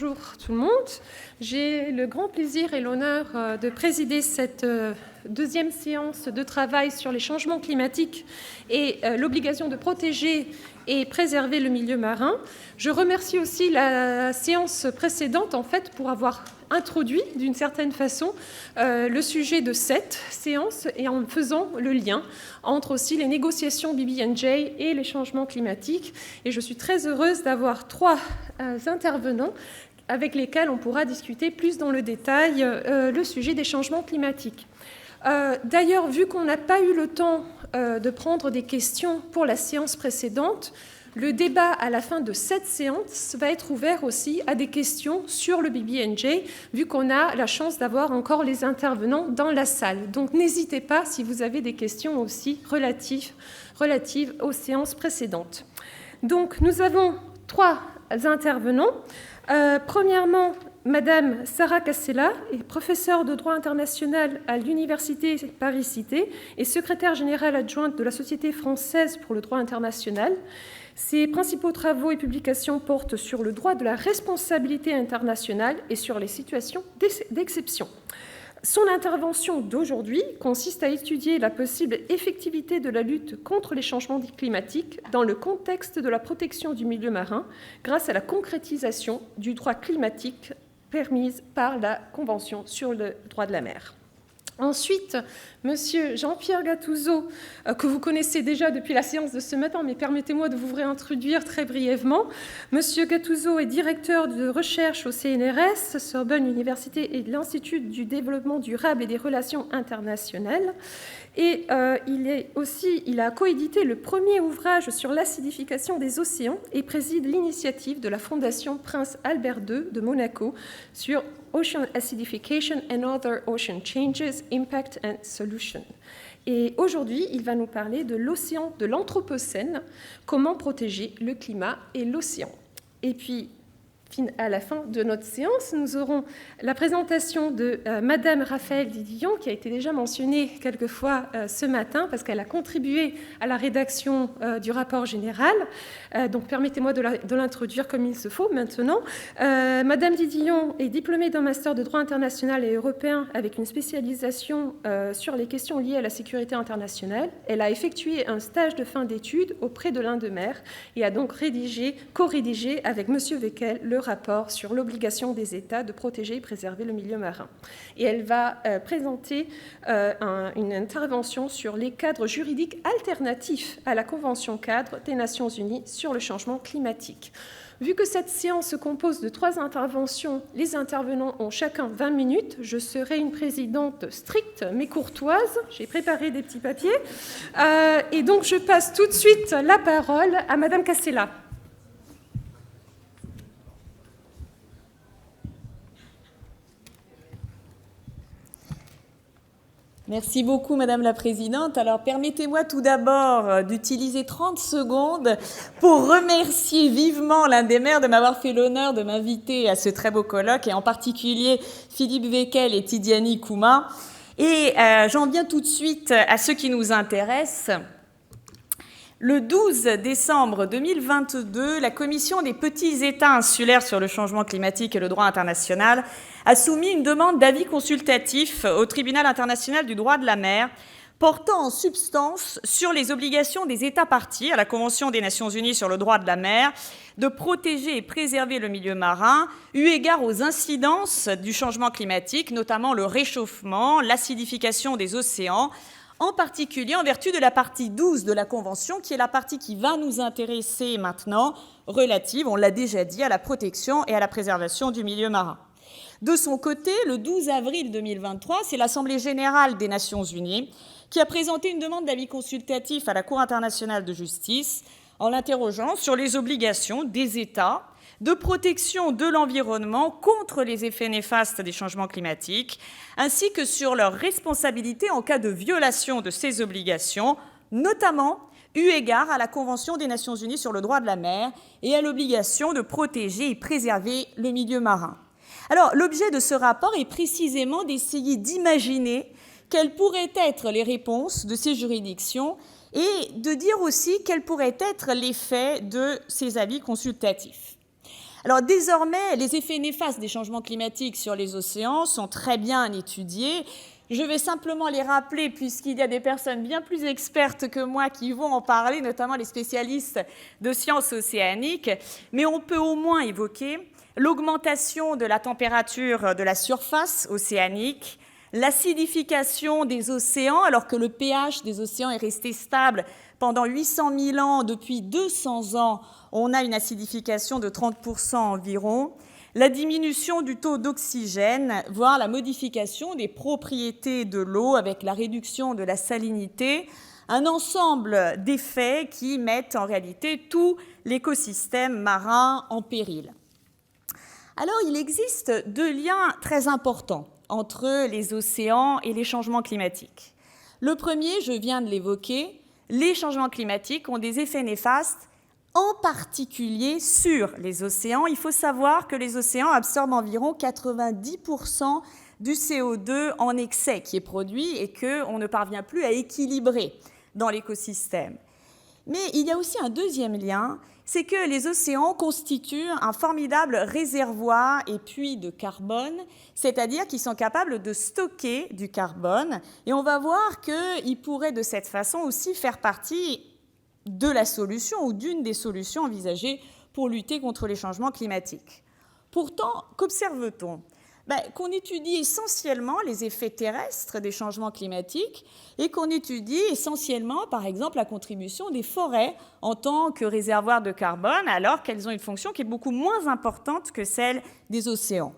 bonjour tout le monde. J'ai le grand plaisir et l'honneur de présider cette deuxième séance de travail sur les changements climatiques et l'obligation de protéger et préserver le milieu marin. Je remercie aussi la séance précédente en fait pour avoir introduit d'une certaine façon le sujet de cette séance et en faisant le lien entre aussi les négociations BBNJ et les changements climatiques. Et je suis très heureuse d'avoir trois intervenants avec lesquels on pourra discuter plus dans le détail le sujet des changements climatiques. D'ailleurs, vu qu'on n'a pas eu le temps de prendre des questions pour la séance précédente, le débat à la fin de cette séance va être ouvert aussi à des questions sur le BBNJ, vu qu'on a la chance d'avoir encore les intervenants dans la salle. Donc n'hésitez pas si vous avez des questions aussi relatives aux séances précédentes. Donc nous avons trois intervenants. Premièrement, Madame Sarah Casella est professeure de droit international à l'Université Paris-Cité et secrétaire générale adjointe de la Société française pour le droit international. Ses principaux travaux et publications portent sur le droit de la responsabilité internationale et sur les situations d'exception. Son intervention d'aujourd'hui consiste à étudier la possible effectivité de la lutte contre les changements climatiques dans le contexte de la protection du milieu marin grâce à la concrétisation du droit climatique permise par la Convention sur le droit de la mer. Ensuite, Monsieur Jean-Pierre Gattuso, que vous connaissez déjà depuis la séance de ce matin, mais permettez-moi de vous réintroduire très brièvement. Monsieur Gattuso est directeur de recherche au CNRS, Sorbonne Université et de l'Institut du développement durable et des relations internationales. Et il a coédité le premier ouvrage sur l'acidification des océans et préside l'initiative de la Fondation Prince Albert II de Monaco sur Ocean Acidification and Other Ocean Changes, Impact and Solution. Et aujourd'hui, il va nous parler de l'océan de l'Anthropocène, comment protéger le climat et l'océan. Et puis, à la fin de notre séance, nous aurons la présentation de Madame Raphaëlle Didillon, qui a été déjà mentionnée quelques fois ce matin, parce qu'elle a contribué à la rédaction du rapport général. Donc, permettez-moi de l'introduire comme il se faut maintenant. Madame Didillon est diplômée d'un master de droit international et européen avec une spécialisation sur les questions liées à la sécurité internationale. Elle a effectué un stage de fin d'études auprès de l'Inde-Mer et a donc co-rédigé avec Monsieur Weckel le rapport sur l'obligation des États de protéger et préserver le milieu marin. Et elle va présenter une intervention sur les cadres juridiques alternatifs à la Convention cadre des Nations Unies sur le changement climatique. Vu que cette séance se compose de trois interventions, les intervenants ont chacun 20 minutes. Je serai une présidente stricte mais courtoise. J'ai préparé des petits papiers. Et donc, je passe tout de suite la parole à Madame Casella. Merci beaucoup, Madame la Présidente. Alors, permettez-moi tout d'abord d'utiliser 30 secondes pour remercier vivement l'un des maires de m'avoir fait l'honneur de m'inviter à ce très beau colloque, et en particulier Philippe Weckel et Tidiane Kouma. Et j'en viens tout de suite à ce qui nous intéresse. Le 12 décembre 2022, la Commission des petits États insulaires sur le changement climatique et le droit international a soumis une demande d'avis consultatif au Tribunal international du droit de la mer portant en substance sur les obligations des États parties à la Convention des Nations Unies sur le droit de la mer de protéger et préserver le milieu marin, eu égard aux incidences du changement climatique, notamment le réchauffement, l'acidification des océans, en particulier en vertu de la partie 12 de la Convention, qui est la partie qui va nous intéresser maintenant, relative, on l'a déjà dit, à la protection et à la préservation du milieu marin. De son côté, le 12 avril 2023, c'est l'Assemblée générale des Nations unies qui a présenté une demande d'avis consultatif à la Cour internationale de justice en l'interrogeant sur les obligations des États de protection de l'environnement contre les effets néfastes des changements climatiques, ainsi que sur leurs responsabilités en cas de violation de ces obligations, notamment eu égard à la Convention des Nations Unies sur le droit de la mer et à l'obligation de protéger et préserver le milieu marin. Alors, l'objet de ce rapport est précisément d'essayer d'imaginer quelles pourraient être les réponses de ces juridictions et de dire aussi quels pourraient être l'effet de ces avis consultatifs. Alors désormais, les effets néfastes des changements climatiques sur les océans sont très bien étudiés. Je vais simplement les rappeler puisqu'il y a des personnes bien plus expertes que moi qui vont en parler, notamment les spécialistes de sciences océaniques. Mais on peut au moins évoquer l'augmentation de la température de la surface océanique, l'acidification des océans, alors que le pH des océans est resté stable pendant 800 000 ans. Depuis 200 ans, on a une acidification de 30% environ, la diminution du taux d'oxygène, voire la modification des propriétés de l'eau avec la réduction de la salinité, un ensemble d'effets qui mettent en réalité tout l'écosystème marin en péril. Alors, il existe deux liens très importants entre les océans et les changements climatiques. Le premier, je viens de l'évoquer, les changements climatiques ont des effets néfastes, en particulier sur les océans. Il faut savoir que les océans absorbent environ 90% du CO2 en excès qui est produit et qu'on ne parvient plus à équilibrer dans l'écosystème. Mais il y a aussi un deuxième lien, c'est que les océans constituent un formidable réservoir et puits de carbone, c'est-à-dire qu'ils sont capables de stocker du carbone. Et on va voir qu'ils pourraient de cette façon aussi faire partie de la solution ou d'une des solutions envisagées pour lutter contre les changements climatiques. Pourtant, qu'observe-t-on ? Qu'on étudie essentiellement les effets terrestres des changements climatiques et qu'on étudie essentiellement, par exemple, la contribution des forêts en tant que réservoir de carbone, alors qu'elles ont une fonction qui est beaucoup moins importante que celle des océans.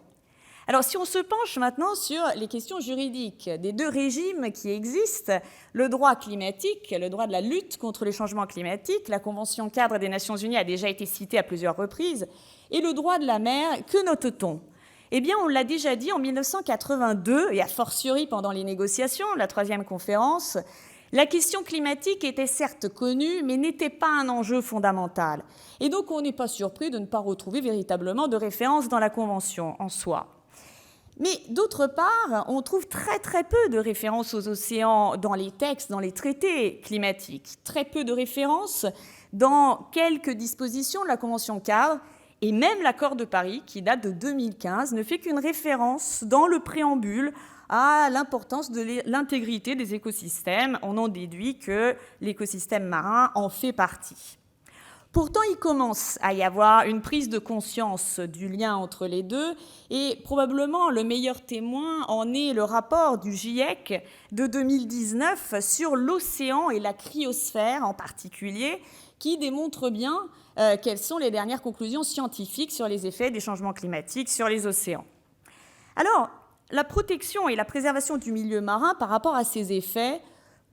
Alors, si on se penche maintenant sur les questions juridiques des deux régimes qui existent, le droit climatique, le droit de la lutte contre les changements climatiques, la Convention cadre des Nations Unies a déjà été citée à plusieurs reprises, et le droit de la mer, que note-t-on ? Eh bien, on l'a déjà dit en 1982, et a fortiori pendant les négociations, la troisième conférence, la question climatique était certes connue, mais n'était pas un enjeu fondamental. Et donc, on n'est pas surpris de ne pas retrouver véritablement de référence dans la Convention en soi. Mais d'autre part, on trouve très très peu de références aux océans dans les textes, dans les traités climatiques, très peu de références dans quelques dispositions de la Convention cadre, et même l'accord de Paris, qui date de 2015, ne fait qu'une référence dans le préambule à l'importance de l'intégrité des écosystèmes. On en déduit que l'écosystème marin en fait partie. Pourtant, il commence à y avoir une prise de conscience du lien entre les deux, et probablement le meilleur témoin en est le rapport du GIEC de 2019 sur l'océan et la cryosphère en particulier, qui démontre bien quelles sont les dernières conclusions scientifiques sur les effets des changements climatiques sur les océans. Alors, la protection et la préservation du milieu marin par rapport à ces effets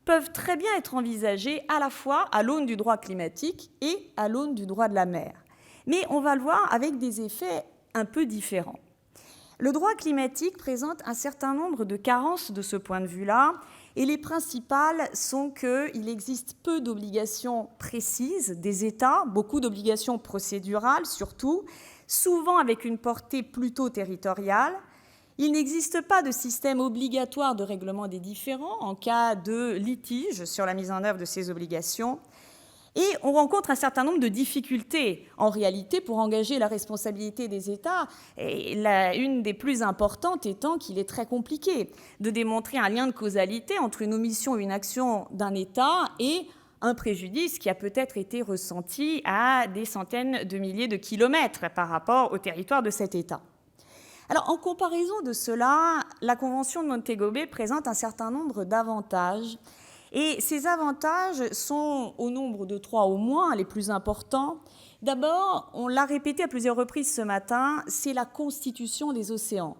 peuvent très bien être envisagées à la fois à l'aune du droit climatique et à l'aune du droit de la mer. Mais on va le voir avec des effets un peu différents. Le droit climatique présente un certain nombre de carences de ce point de vue-là, et les principales sont qu'il existe peu d'obligations précises des États, beaucoup d'obligations procédurales surtout, souvent avec une portée plutôt territoriale. Il n'existe pas de système obligatoire de règlement des différends en cas de litige sur la mise en œuvre de ces obligations. Et on rencontre un certain nombre de difficultés, en réalité, pour engager la responsabilité des États. Et une des plus importantes étant qu'il est très compliqué de démontrer un lien de causalité entre une omission ou une action d'un État et un préjudice qui a peut-être été ressenti à des centaines de milliers de kilomètres par rapport au territoire de cet État. Alors, en comparaison de cela, la Convention de Montego Bay présente un certain nombre d'avantages. Et ces avantages sont au nombre de 3 au moins, les plus importants. D'abord, on l'a répété à plusieurs reprises ce matin, c'est la constitution des océans.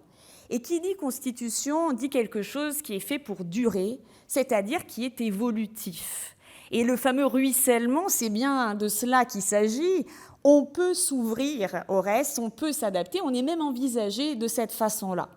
Et qui dit constitution dit quelque chose qui est fait pour durer, c'est-à-dire qui est évolutif. Et le fameux ruissellement, c'est bien de cela qu'il s'agit. On peut s'ouvrir au reste, on peut s'adapter, on est même envisagé de cette façon-là.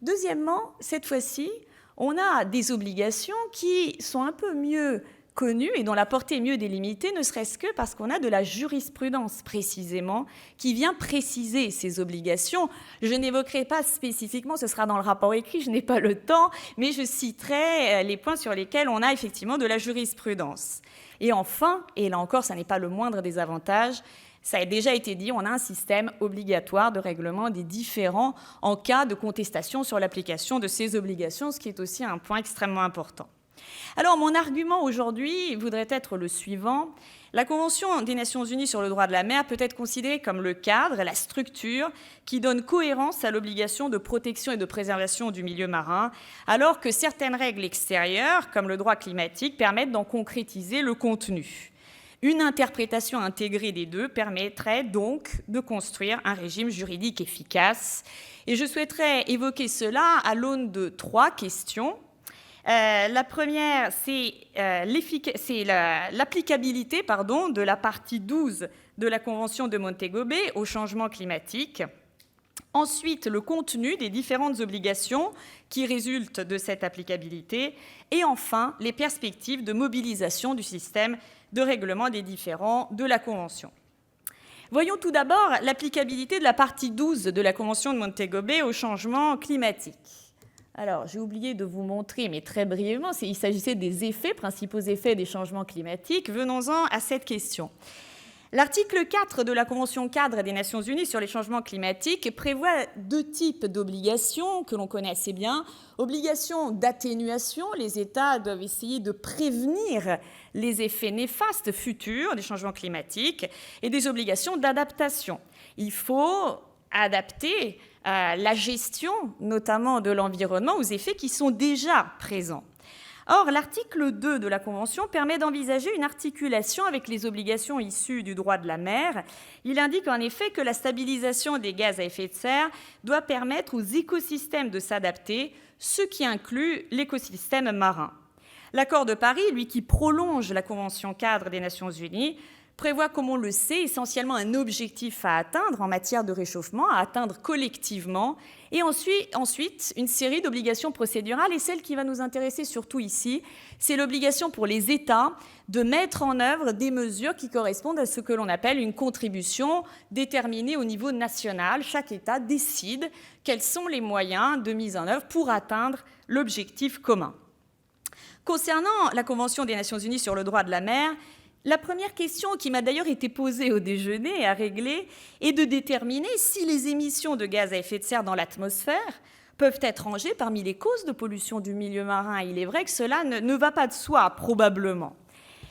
Deuxièmement, cette fois-ci, on a des obligations qui sont un peu mieux connues et dont la portée est mieux délimitée, ne serait-ce que parce qu'on a de la jurisprudence précisément qui vient préciser ces obligations. Je n'évoquerai pas spécifiquement, ce sera dans le rapport écrit, je n'ai pas le temps, mais je citerai les points sur lesquels on a effectivement de la jurisprudence. Et enfin, et là encore, ça n'est pas le moindre des avantages, Ça a déjà été dit, on a un système obligatoire de règlement des différends en cas de contestation sur l'application de ces obligations, ce qui est aussi un point extrêmement important. Alors, mon argument aujourd'hui voudrait être le suivant. La Convention des Nations Unies sur le droit de la mer peut être considérée comme le cadre, la structure qui donne cohérence à l'obligation de protection et de préservation du milieu marin, alors que certaines règles extérieures, comme le droit climatique, permettent d'en concrétiser le contenu. Une interprétation intégrée des deux permettrait donc de construire un régime juridique efficace. Et je souhaiterais évoquer cela à l'aune de 3 questions. La première, c'est l'applicabilité de la partie 12 de la Convention de Montego Bay au changement climatique. Ensuite, le contenu des différentes obligations qui résultent de cette applicabilité. Et enfin, les perspectives de mobilisation du système de règlement des différends de la Convention. Voyons tout d'abord l'applicabilité de la partie 12 de la Convention de Montego Bay au changement climatique. Alors, j'ai oublié de vous montrer, mais très brièvement, il s'agissait des principaux effets des changements climatiques. Venons-en à cette question. L'article 4 de la Convention cadre des Nations Unies sur les changements climatiques prévoit 2 types d'obligations que l'on connaît assez bien. Obligations d'atténuation, les États doivent essayer de prévenir les effets néfastes futurs des changements climatiques, et des obligations d'adaptation. Il faut adapter la gestion, notamment de l'environnement, aux effets qui sont déjà présents. Or, l'article 2 de la Convention permet d'envisager une articulation avec les obligations issues du droit de la mer. Il indique en effet que la stabilisation des gaz à effet de serre doit permettre aux écosystèmes de s'adapter, ce qui inclut l'écosystème marin. L'accord de Paris, lui, qui prolonge la Convention cadre des Nations Unies, prévoit, comme on le sait, essentiellement un objectif à atteindre en matière de réchauffement, à atteindre collectivement, et ensuite une série d'obligations procédurales. Et celle qui va nous intéresser surtout ici, c'est l'obligation pour les États de mettre en œuvre des mesures qui correspondent à ce que l'on appelle une contribution déterminée au niveau national. Chaque État décide quels sont les moyens de mise en œuvre pour atteindre l'objectif commun. Concernant la Convention des Nations Unies sur le droit de la mer, la première question qui m'a d'ailleurs été posée au déjeuner à régler est de déterminer si les émissions de gaz à effet de serre dans l'atmosphère peuvent être rangées parmi les causes de pollution du milieu marin. Il est vrai que cela ne va pas de soi, probablement.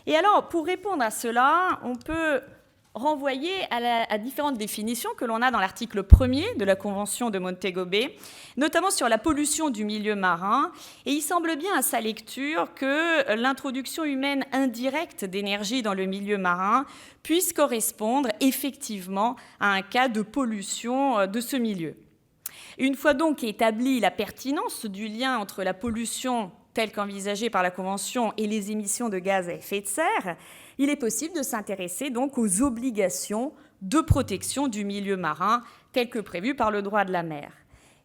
Et alors, pour répondre à cela, on peut renvoyer à différentes définitions que l'on a dans l'article 1er de la Convention de Montego Bay, notamment sur la pollution du milieu marin. Et il semble bien à sa lecture que l'introduction humaine indirecte d'énergie dans le milieu marin puisse correspondre effectivement à un cas de pollution de ce milieu. Une fois donc établie la pertinence du lien entre la pollution telle qu'envisagée par la Convention et les émissions de gaz à effet de serre, il est possible de s'intéresser donc aux obligations de protection du milieu marin telles que prévues par le droit de la mer.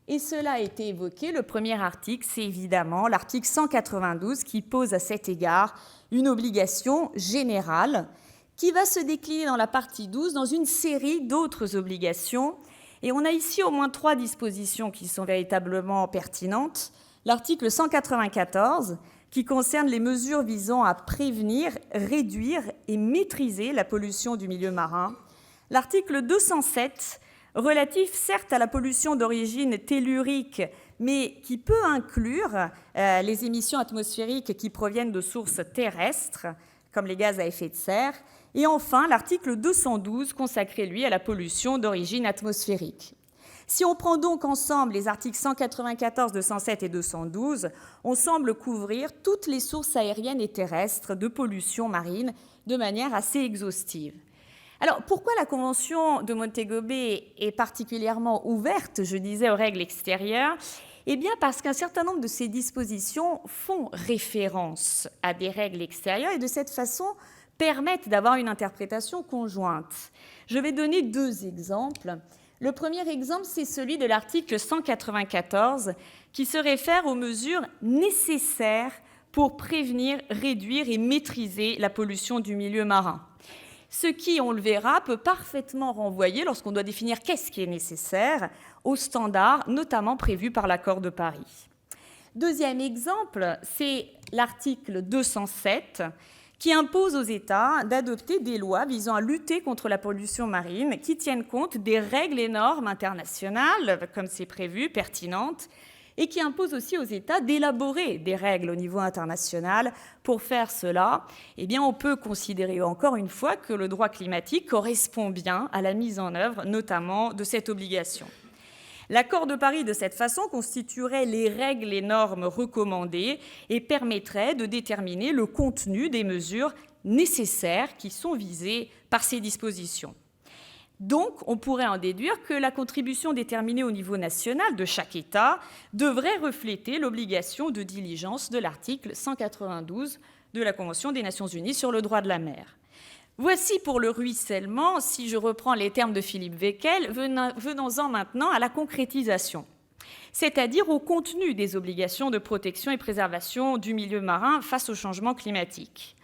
Et cela a été évoqué, le premier article, c'est évidemment l'article 192 qui pose à cet égard une obligation générale qui va se décliner dans la partie 12 dans une série d'autres obligations. Et on a ici au moins 3 dispositions qui sont véritablement pertinentes. L'article 194 qui concerne les mesures visant à prévenir, réduire et maîtriser la pollution du milieu marin. L'article 207, relatif certes à la pollution d'origine tellurique, mais qui peut inclure les émissions atmosphériques qui proviennent de sources terrestres, comme les gaz à effet de serre. Et enfin, l'article 212, consacré, lui, à la pollution d'origine atmosphérique. Si on prend donc ensemble les articles 194, 207 et 212, on semble couvrir toutes les sources aériennes et terrestres de pollution marine de manière assez exhaustive. Alors, pourquoi la Convention de Montego Bay est particulièrement ouverte, je disais, aux règles extérieures ? Eh bien, parce qu'un certain nombre de ces dispositions font référence à des règles extérieures et de cette façon permettent d'avoir une interprétation conjointe. Je vais donner 2 exemples. Le premier exemple, c'est celui de l'article 194 qui se réfère aux mesures nécessaires pour prévenir, réduire et maîtriser la pollution du milieu marin. Ce qui, on le verra, peut parfaitement renvoyer, lorsqu'on doit définir qu'est-ce qui est nécessaire, aux standards notamment prévus par l'accord de Paris. Deuxième exemple, c'est l'article 207 qui impose aux États d'adopter des lois visant à lutter contre la pollution marine, qui tiennent compte des règles et normes internationales, comme c'est prévu, pertinentes, et qui impose aussi aux États d'élaborer des règles au niveau international. Pour faire cela, eh bien, on peut considérer encore une fois que le droit climatique correspond bien à la mise en œuvre, notamment, de cette obligation. L'accord de Paris, de cette façon, constituerait les règles et normes recommandées et permettrait de déterminer le contenu des mesures nécessaires qui sont visées par ces dispositions. Donc, on pourrait en déduire que la contribution déterminée au niveau national de chaque État devrait refléter l'obligation de diligence de l'article 192 de la Convention des Nations Unies sur le droit de la mer. Voici pour le ruissellement, si je reprends les termes de Philippe Wekel, venons-en maintenant à la concrétisation, c'est-à-dire au contenu des obligations de protection et préservation du milieu marin face au changement climatique.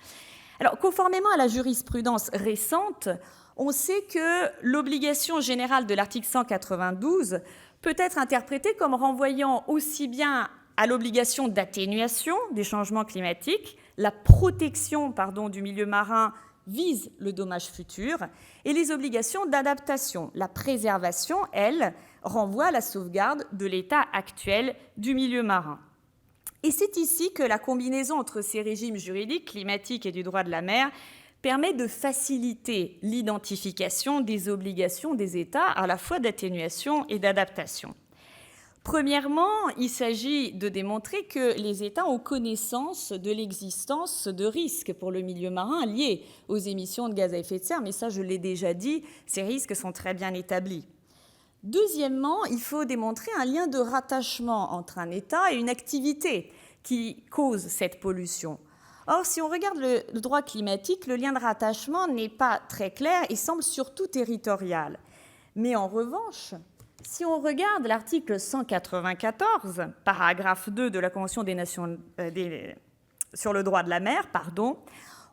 Alors, conformément à la jurisprudence récente, on sait que l'obligation générale de l'article 192 peut être interprétée comme renvoyant aussi bien à l'obligation d'atténuation des changements climatiques, la protection du milieu marin vise le dommage futur, et les obligations d'adaptation. La préservation, elle, renvoie à la sauvegarde de l'état actuel du milieu marin. Et c'est ici que la combinaison entre ces régimes juridiques, climatiques et du droit de la mer, permet de faciliter l'identification des obligations des États, à la fois d'atténuation et d'adaptation. Premièrement, il s'agit de démontrer que les États ont connaissance de l'existence de risques pour le milieu marin liés aux émissions de gaz à effet de serre, mais ça, je l'ai déjà dit, ces risques sont très bien établis. Deuxièmement, il faut démontrer un lien de rattachement entre un État et une activité qui cause cette pollution. Or, si on regarde le droit climatique, le lien de rattachement n'est pas très clair et semble surtout territorial. Mais en revanche, si on regarde l'article 194, paragraphe 2 de la Convention des Nations sur le droit de la mer,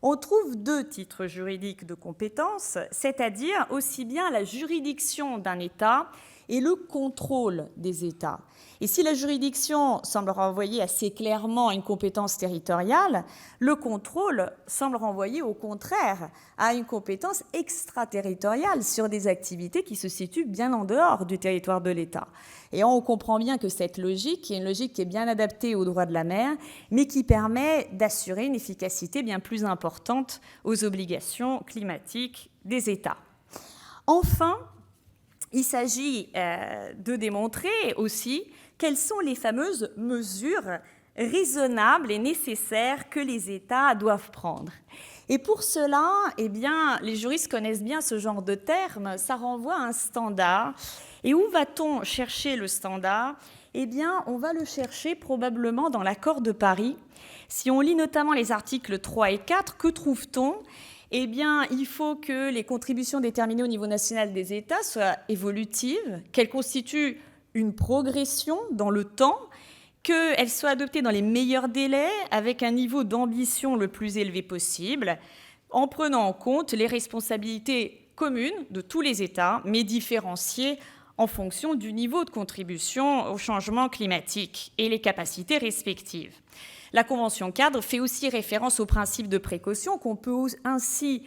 on trouve deux titres juridiques de compétence, c'est-à-dire aussi bien la juridiction d'un État et le contrôle des États. Et si la juridiction semble renvoyer assez clairement à une compétence territoriale, le contrôle semble renvoyer au contraire à une compétence extraterritoriale sur des activités qui se situent bien en dehors du territoire de l'État. Et on comprend bien que cette logique est une logique qui est bien adaptée au droit de la mer, mais qui permet d'assurer une efficacité bien plus importante aux obligations climatiques des États. Enfin, il s'agit de démontrer aussi quelles sont les fameuses mesures raisonnables et nécessaires que les États doivent prendre. Et pour cela, les juristes connaissent bien ce genre de termes, ça renvoie à un standard. Et où va-t-on chercher le standard ? On va le chercher probablement dans l'accord de Paris. Si on lit notamment les articles 3 et 4, que trouve-t-on ? Il faut que les contributions déterminées au niveau national des États soient évolutives, qu'elles constituent une progression dans le temps, qu'elles soient adoptées dans les meilleurs délais, avec un niveau d'ambition le plus élevé possible, en prenant en compte les responsabilités communes de tous les États, mais différenciées en fonction du niveau de contribution au changement climatique et les capacités respectives. La Convention cadre fait aussi référence au principe de précaution qu'on peut ainsi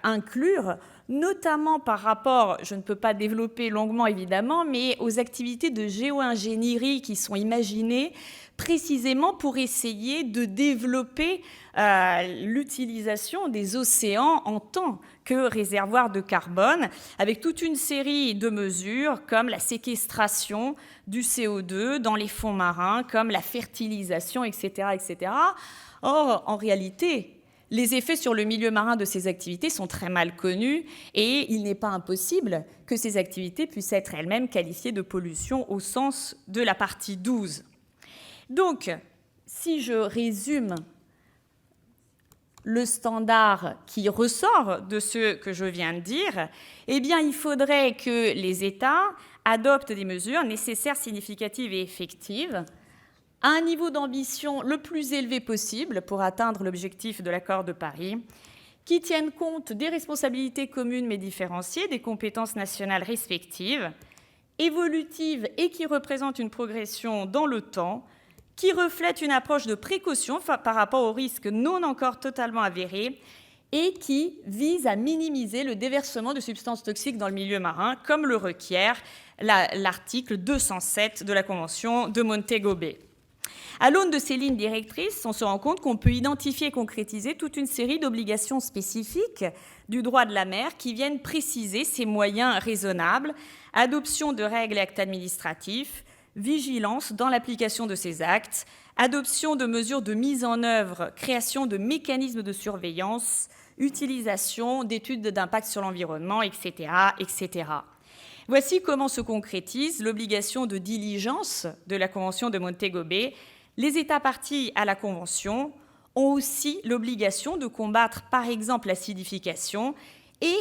inclure, notamment par rapport, je ne peux pas développer longuement évidemment, mais aux activités de géo-ingénierie qui sont imaginées précisément pour essayer de développer l'utilisation des océans en tant que réservoir de carbone, avec toute une série de mesures comme la séquestration du CO2 dans les fonds marins, comme la fertilisation, etc., etc. Or, en réalité, les effets sur le milieu marin de ces activités sont très mal connus et il n'est pas impossible que ces activités puissent être elles-mêmes qualifiées de pollution au sens de la partie 12. Donc, si je résume le standard qui ressort de ce que je viens de dire, il faudrait que les États adoptent des mesures nécessaires, significatives et effectives à un niveau d'ambition le plus élevé possible pour atteindre l'objectif de l'accord de Paris, qui tiennent compte des responsabilités communes mais différenciées, des compétences nationales respectives, évolutives et qui représentent une progression dans le temps, qui reflète une approche de précaution par rapport aux risques non encore totalement avérés et qui vise à minimiser le déversement de substances toxiques dans le milieu marin, comme le requiert l'article 207 de la Convention de Montego Bay. À l'aune de ces lignes directrices, on se rend compte qu'on peut identifier et concrétiser toute une série d'obligations spécifiques du droit de la mer qui viennent préciser ces moyens raisonnables, adoption de règles et actes administratifs, vigilance dans l'application de ces actes, adoption de mesures de mise en œuvre, création de mécanismes de surveillance, utilisation d'études d'impact sur l'environnement, etc., etc. Voici comment se concrétise l'obligation de diligence de la Convention de Montego Bay. Les États parties à la Convention ont aussi l'obligation de combattre, par exemple, l'acidification, et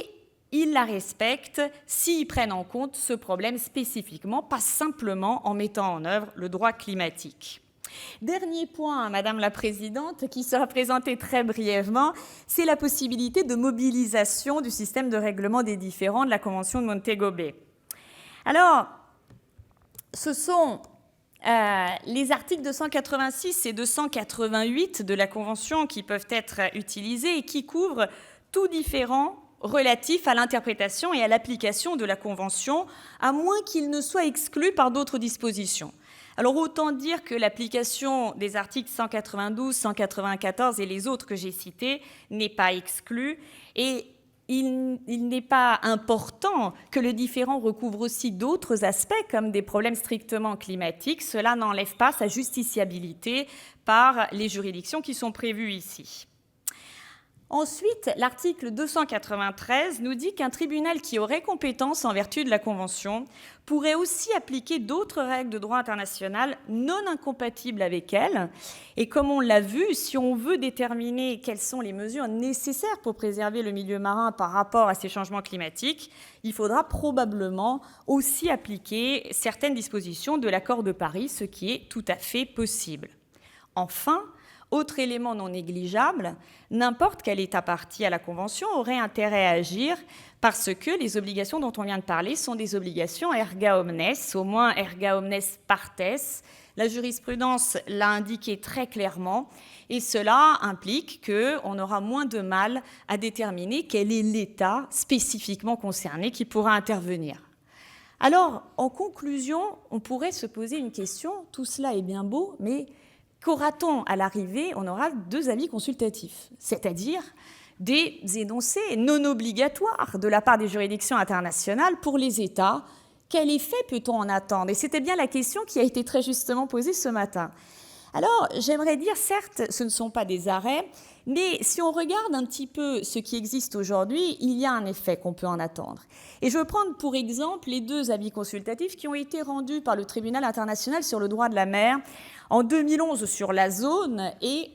ils la respectent s'ils prennent en compte ce problème spécifiquement, pas simplement en mettant en œuvre le droit climatique. Dernier point, Madame la Présidente, qui sera présenté très brièvement, c'est la possibilité de mobilisation du système de règlement des différends de la Convention de Montego Bay. Alors, ce sont les articles 286 et 288 de la Convention qui peuvent être utilisés et qui couvrent tout différend relatif à l'interprétation et à l'application de la Convention, à moins qu'il ne soit exclu par d'autres dispositions. Alors autant dire que l'application des articles 192, 194 et les autres que j'ai cités n'est pas exclue, et il n'est pas important que le différend recouvre aussi d'autres aspects comme des problèmes strictement climatiques. Cela n'enlève pas sa justiciabilité par les juridictions qui sont prévues ici. Ensuite, l'article 293 nous dit qu'un tribunal qui aurait compétence en vertu de la Convention pourrait aussi appliquer d'autres règles de droit international non incompatibles avec elle. Et comme on l'a vu, si on veut déterminer quelles sont les mesures nécessaires pour préserver le milieu marin par rapport à ces changements climatiques, il faudra probablement aussi appliquer certaines dispositions de l'accord de Paris, ce qui est tout à fait possible. Enfin, autre élément non négligeable, n'importe quel État partie à la Convention aurait intérêt à agir parce que les obligations dont on vient de parler sont des obligations erga omnes, au moins erga omnes partes. La jurisprudence l'a indiqué très clairement et cela implique qu'on aura moins de mal à déterminer quel est l'État spécifiquement concerné qui pourra intervenir. Alors, en conclusion, on pourrait se poser une question, tout cela est bien beau, mais qu'aura-t-on à l'arrivée? On aura 2 avis consultatifs, c'est-à-dire des énoncés non obligatoires de la part des juridictions internationales pour les États. Quel effet peut-on en attendre? Et c'était bien la question qui a été très justement posée ce matin. Alors, j'aimerais dire, certes, ce ne sont pas des arrêts, mais si on regarde un petit peu ce qui existe aujourd'hui, il y a un effet qu'on peut en attendre. Et je veux prendre pour exemple les 2 avis consultatifs qui ont été rendus par le Tribunal international sur le droit de la mer en 2011 sur la zone et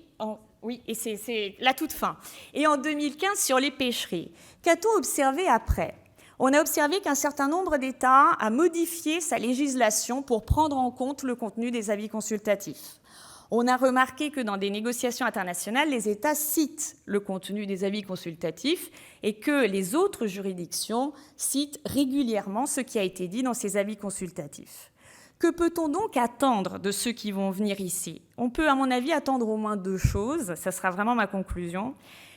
c'est la toute fin, et en 2015 sur les pêcheries. Qu'a-t-on observé après? On a observé qu'un certain nombre d'États a modifié sa législation pour prendre en compte le contenu des avis consultatifs. On a remarqué que dans des négociations internationales, les États citent le contenu des avis consultatifs et que les autres juridictions citent régulièrement ce qui a été dit dans ces avis consultatifs. Que peut-on donc attendre de ceux qui vont venir ici? On peut, à mon avis, attendre au moins 2 choses. Ça sera vraiment ma conclusion.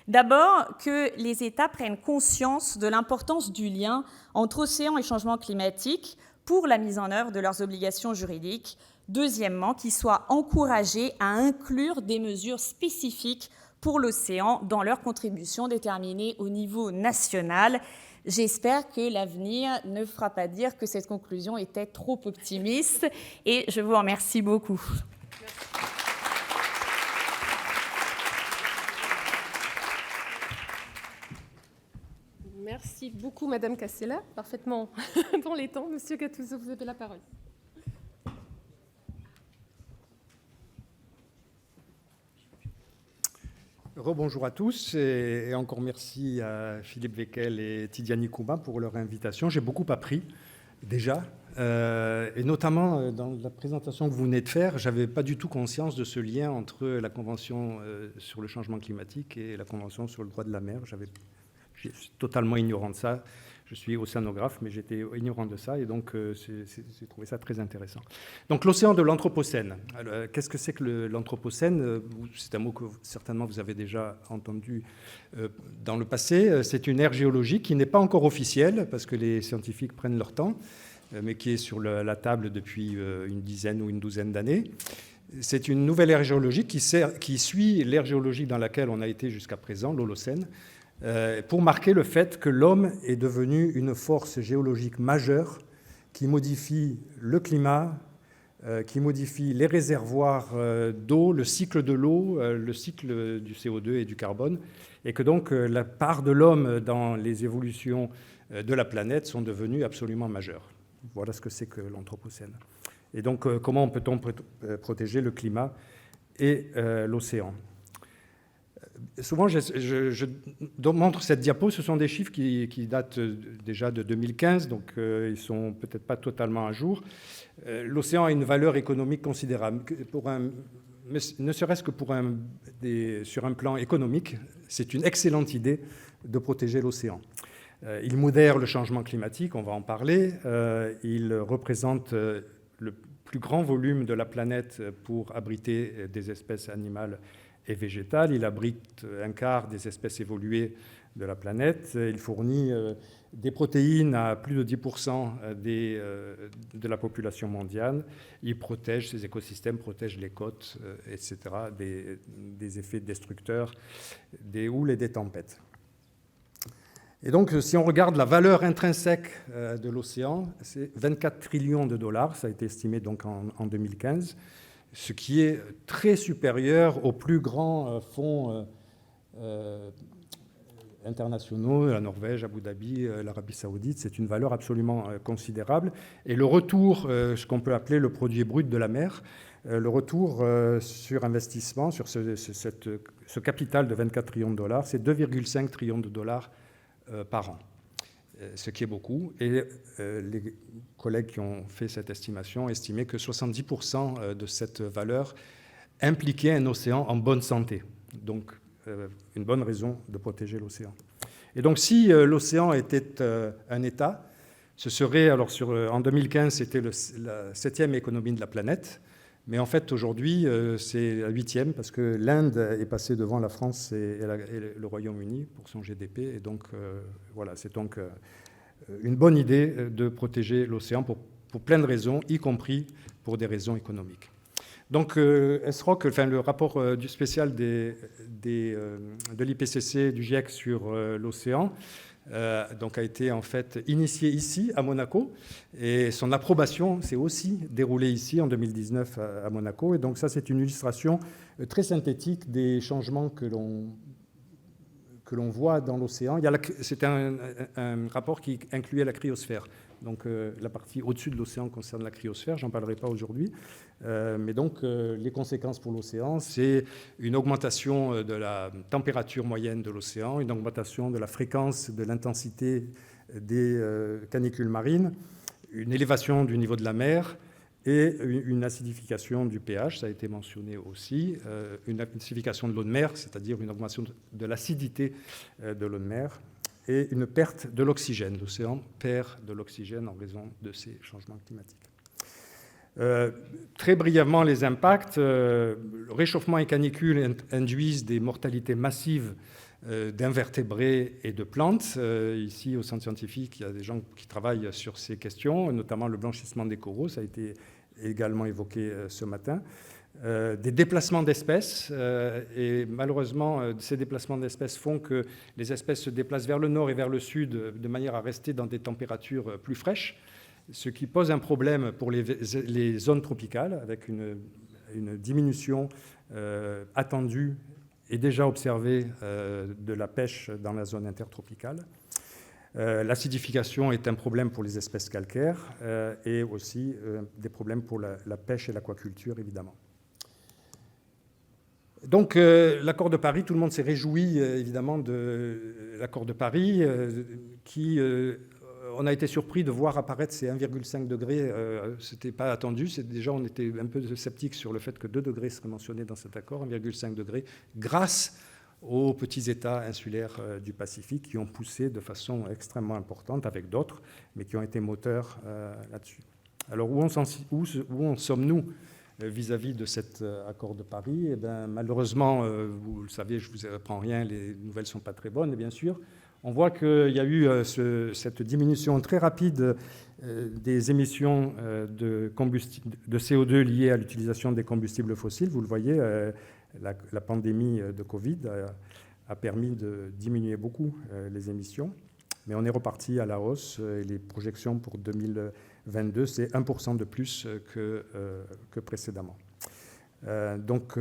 D'abord, que les États prennent conscience de l'importance du lien entre océan et changement climatique pour la mise en œuvre de leurs obligations juridiques. Deuxièmement, qu'ils soient encouragés à inclure des mesures spécifiques pour l'océan dans leurs contributions déterminées au niveau national. J'espère que l'avenir ne fera pas dire que cette conclusion était trop optimiste et je vous remercie beaucoup. Merci beaucoup, Madame Cassella. Parfaitement dans les temps. Monsieur Gattuso, vous avez la parole. Rebonjour à tous et encore merci à Philippe Wekel et Tidiane Koumba pour leur invitation. J'ai beaucoup appris déjà et notamment dans la présentation que vous venez de faire, je n'avais pas du tout conscience de ce lien entre la Convention sur le changement climatique et la Convention sur le droit de la mer. J'étais totalement ignorant de ça. Je suis océanographe, mais j'étais ignorant de ça, et donc j'ai trouvé ça très intéressant. Donc l'océan de l'Anthropocène. Qu'est-ce que c'est que l'Anthropocène? C'est un mot que certainement vous avez déjà entendu dans le passé. C'est une ère géologique qui n'est pas encore officielle, parce que les scientifiques prennent leur temps, mais qui est sur la table depuis une dizaine ou une douzaine d'années. C'est une nouvelle ère géologique qui suit l'ère géologique dans laquelle on a été jusqu'à présent, l'Holocène, pour marquer le fait que l'homme est devenu une force géologique majeure qui modifie le climat, qui modifie les réservoirs d'eau, le cycle de l'eau, le cycle du CO2 et du carbone, et que donc la part de l'homme dans les évolutions de la planète sont devenues absolument majeures. Voilà ce que c'est que l'Anthropocène. Et donc, comment peut-on protéger le climat et l'océan? Souvent, je montre cette diapo. Ce sont des chiffres qui datent déjà de 2015, donc ils ne sont peut-être pas totalement à jour. L'océan a une valeur économique considérable. Ne serait-ce que sur un plan économique, c'est une excellente idée de protéger l'océan. Il modère le changement climatique, on va en parler. Il représente le plus grand volume de la planète pour abriter des espèces animales et végétales. Il abrite un quart des espèces évoluées de la planète. Il fournit des protéines à plus de 10% de la population mondiale. Il protège ces écosystèmes, protège les côtes, etc., des effets destructeurs des houles et des tempêtes. Et donc, si on regarde la valeur intrinsèque de l'océan, c'est 24 trillions de dollars, ça a été estimé donc en 2015, ce qui est très supérieur aux plus grands fonds internationaux, la Norvège, Abu Dhabi, l'Arabie Saoudite. C'est une valeur absolument considérable. Et le retour, ce qu'on peut appeler le produit brut de la mer, le retour sur investissement, sur ce capital de 24 trillions de dollars, c'est 2,5 trillions de dollars par an, ce qui est beaucoup. Et les collègues qui ont fait cette estimation estimaient que 70% de cette valeur impliquait un océan en bonne santé. Donc, une bonne raison de protéger l'océan. Et donc, si l'océan était un État, ce serait, alors en 2015, c'était la 7e économie de la planète. Mais en fait, aujourd'hui, c'est la 8e, parce que l'Inde est passée devant la France et le Royaume-Uni pour son GDP. Et donc, voilà, c'est donc une bonne idée de protéger l'océan pour plein de raisons, y compris pour des raisons économiques. Donc, ESROC, le rapport du spécial de l'IPCC, du GIEC sur l'océan, donc a été en fait initié ici à Monaco, et son approbation s'est aussi déroulée ici en 2019 à Monaco. Et donc ça, c'est une illustration très synthétique des changements que l'on voit dans l'océan. C'est un rapport qui incluait la cryosphère. Donc la partie au-dessus de l'océan concerne la cryosphère, j'en parlerai pas aujourd'hui. Mais donc les conséquences pour l'océan, c'est une augmentation de la température moyenne de l'océan, une augmentation de la fréquence, de l'intensité des canicules marines, une élévation du niveau de la mer et une acidification du pH, ça a été mentionné aussi, une acidification de l'eau de mer, c'est-à-dire une augmentation de l'acidité de l'eau de mer, et une perte de l'oxygène. L'océan perd de l'oxygène en raison de ces changements climatiques. Très brièvement, les impacts. Le réchauffement et canicule induisent des mortalités massives d'invertébrés et de plantes. Ici, au centre scientifique, il y a des gens qui travaillent sur ces questions, notamment le blanchissement des coraux, ça a été également évoqué ce matin. Des déplacements d'espèces, et malheureusement, ces déplacements d'espèces font que les espèces se déplacent vers le nord et vers le sud de manière à rester dans des températures plus fraîches, ce qui pose un problème pour les zones tropicales, avec une diminution attendue et déjà observée de la pêche dans la zone intertropicale. L'acidification est un problème pour les espèces calcaires et aussi des problèmes pour la pêche et l'aquaculture, évidemment. Donc, l'accord de Paris, tout le monde s'est réjoui, évidemment, de l'accord de Paris, on a été surpris de voir apparaître ces 1,5 degrés. Ce n'était pas attendu. Déjà, on était un peu sceptique sur le fait que 2 degrés seraient mentionnés dans cet accord, 1,5 degrés, grâce aux petits États insulaires du Pacifique qui ont poussé de façon extrêmement importante avec d'autres, mais qui ont été moteurs là-dessus. Alors où en sommes-nous vis-à-vis de cet accord de Paris? Eh bien, malheureusement, vous le savez, je ne vous apprends rien, les nouvelles ne sont pas très bonnes, bien sûr. On voit qu'il y a eu cette diminution très rapide des émissions de CO2 liées à l'utilisation des combustibles fossiles. Vous le voyez, la pandémie de Covid a permis de diminuer beaucoup les émissions. Mais on est reparti à la hausse et les projections pour 2022, c'est 1% de plus que précédemment. Donc,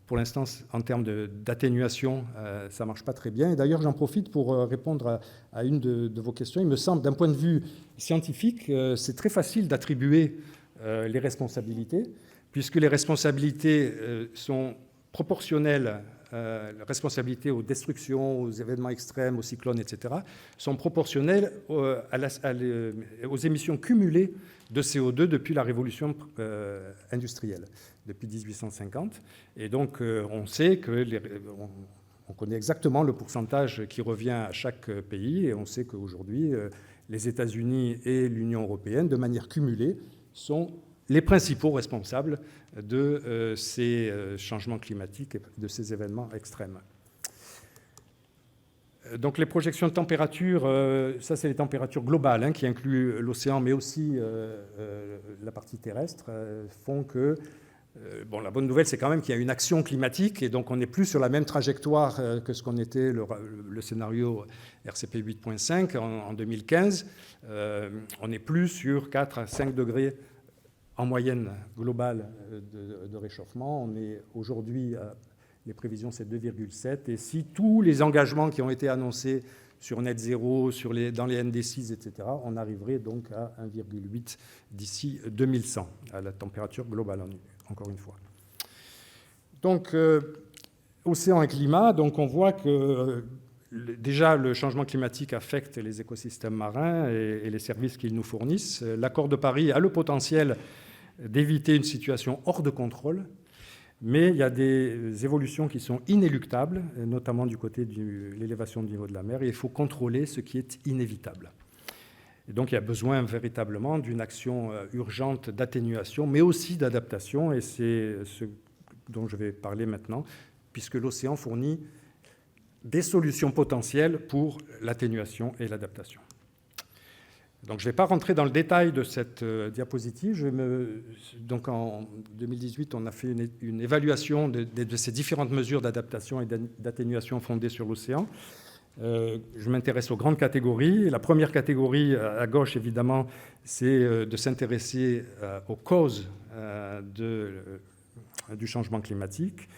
pour l'instant, en termes d'atténuation, ça ne marche pas très bien. Et d'ailleurs, j'en profite pour répondre à une de vos questions. Il me semble, d'un point de vue scientifique, c'est très facile d'attribuer les responsabilités, puisque les responsabilités sont proportionnelles, les responsabilités aux destructions, aux événements extrêmes, aux cyclones, etc., sont proportionnelles aux émissions cumulées de CO2 depuis la révolution industrielle, depuis 1850. Et donc, on sait on connaît exactement le pourcentage qui revient à chaque pays, et on sait qu'aujourd'hui, les États-Unis et l'Union européenne, de manière cumulée, sont les principaux responsables de ces changements climatiques et de ces événements extrêmes. Donc les projections de température, ça c'est les températures globales qui incluent l'océan, mais aussi la partie terrestre, font que, la bonne nouvelle c'est quand même qu'il y a une action climatique, et donc on n'est plus sur la même trajectoire que ce qu'on était le scénario RCP 8.5 en 2015. On n'est plus sur 4 à 5 degrés en moyenne globale de réchauffement. On est aujourd'hui, les prévisions c'est 2,7, et si tous les engagements qui ont été annoncés sur net zéro, dans les NDCs, etc., on arriverait donc à 1,8 d'ici 2100, à la température globale, encore une fois. Donc, océan et climat, donc on voit que déjà le changement climatique affecte les écosystèmes marins et les services qu'ils nous fournissent. L'accord de Paris a le potentiel d'éviter une situation hors de contrôle, mais il y a des évolutions qui sont inéluctables, notamment du côté de l'élévation du niveau de la mer, et il faut contrôler ce qui est inévitable. Et donc il y a besoin véritablement d'une action urgente d'atténuation, mais aussi d'adaptation, et c'est ce dont je vais parler maintenant, puisque l'océan fournit des solutions potentielles pour l'atténuation et l'adaptation. Donc, je ne vais pas rentrer dans le détail de cette diapositive. Donc, en 2018, on a fait une évaluation de ces différentes mesures d'adaptation et d'atténuation fondées sur l'océan. Je m'intéresse aux grandes catégories. La première catégorie, à gauche, évidemment, c'est de s'intéresser aux causes du changement climatique,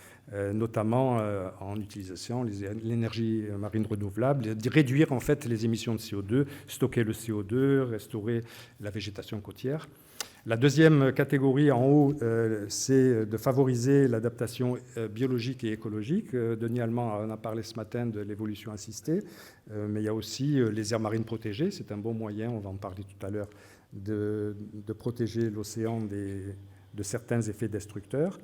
notamment en utilisant l'énergie marine renouvelable, de réduire en fait les émissions de CO2, stocker le CO2, restaurer la végétation côtière. La deuxième catégorie en haut, c'est de favoriser l'adaptation biologique et écologique. Denis Allemand en a parlé ce matin de l'évolution assistée, mais il y a aussi les aires marines protégées. C'est un bon moyen, on va en parler tout à l'heure, de protéger l'océan de certains effets destructeurs.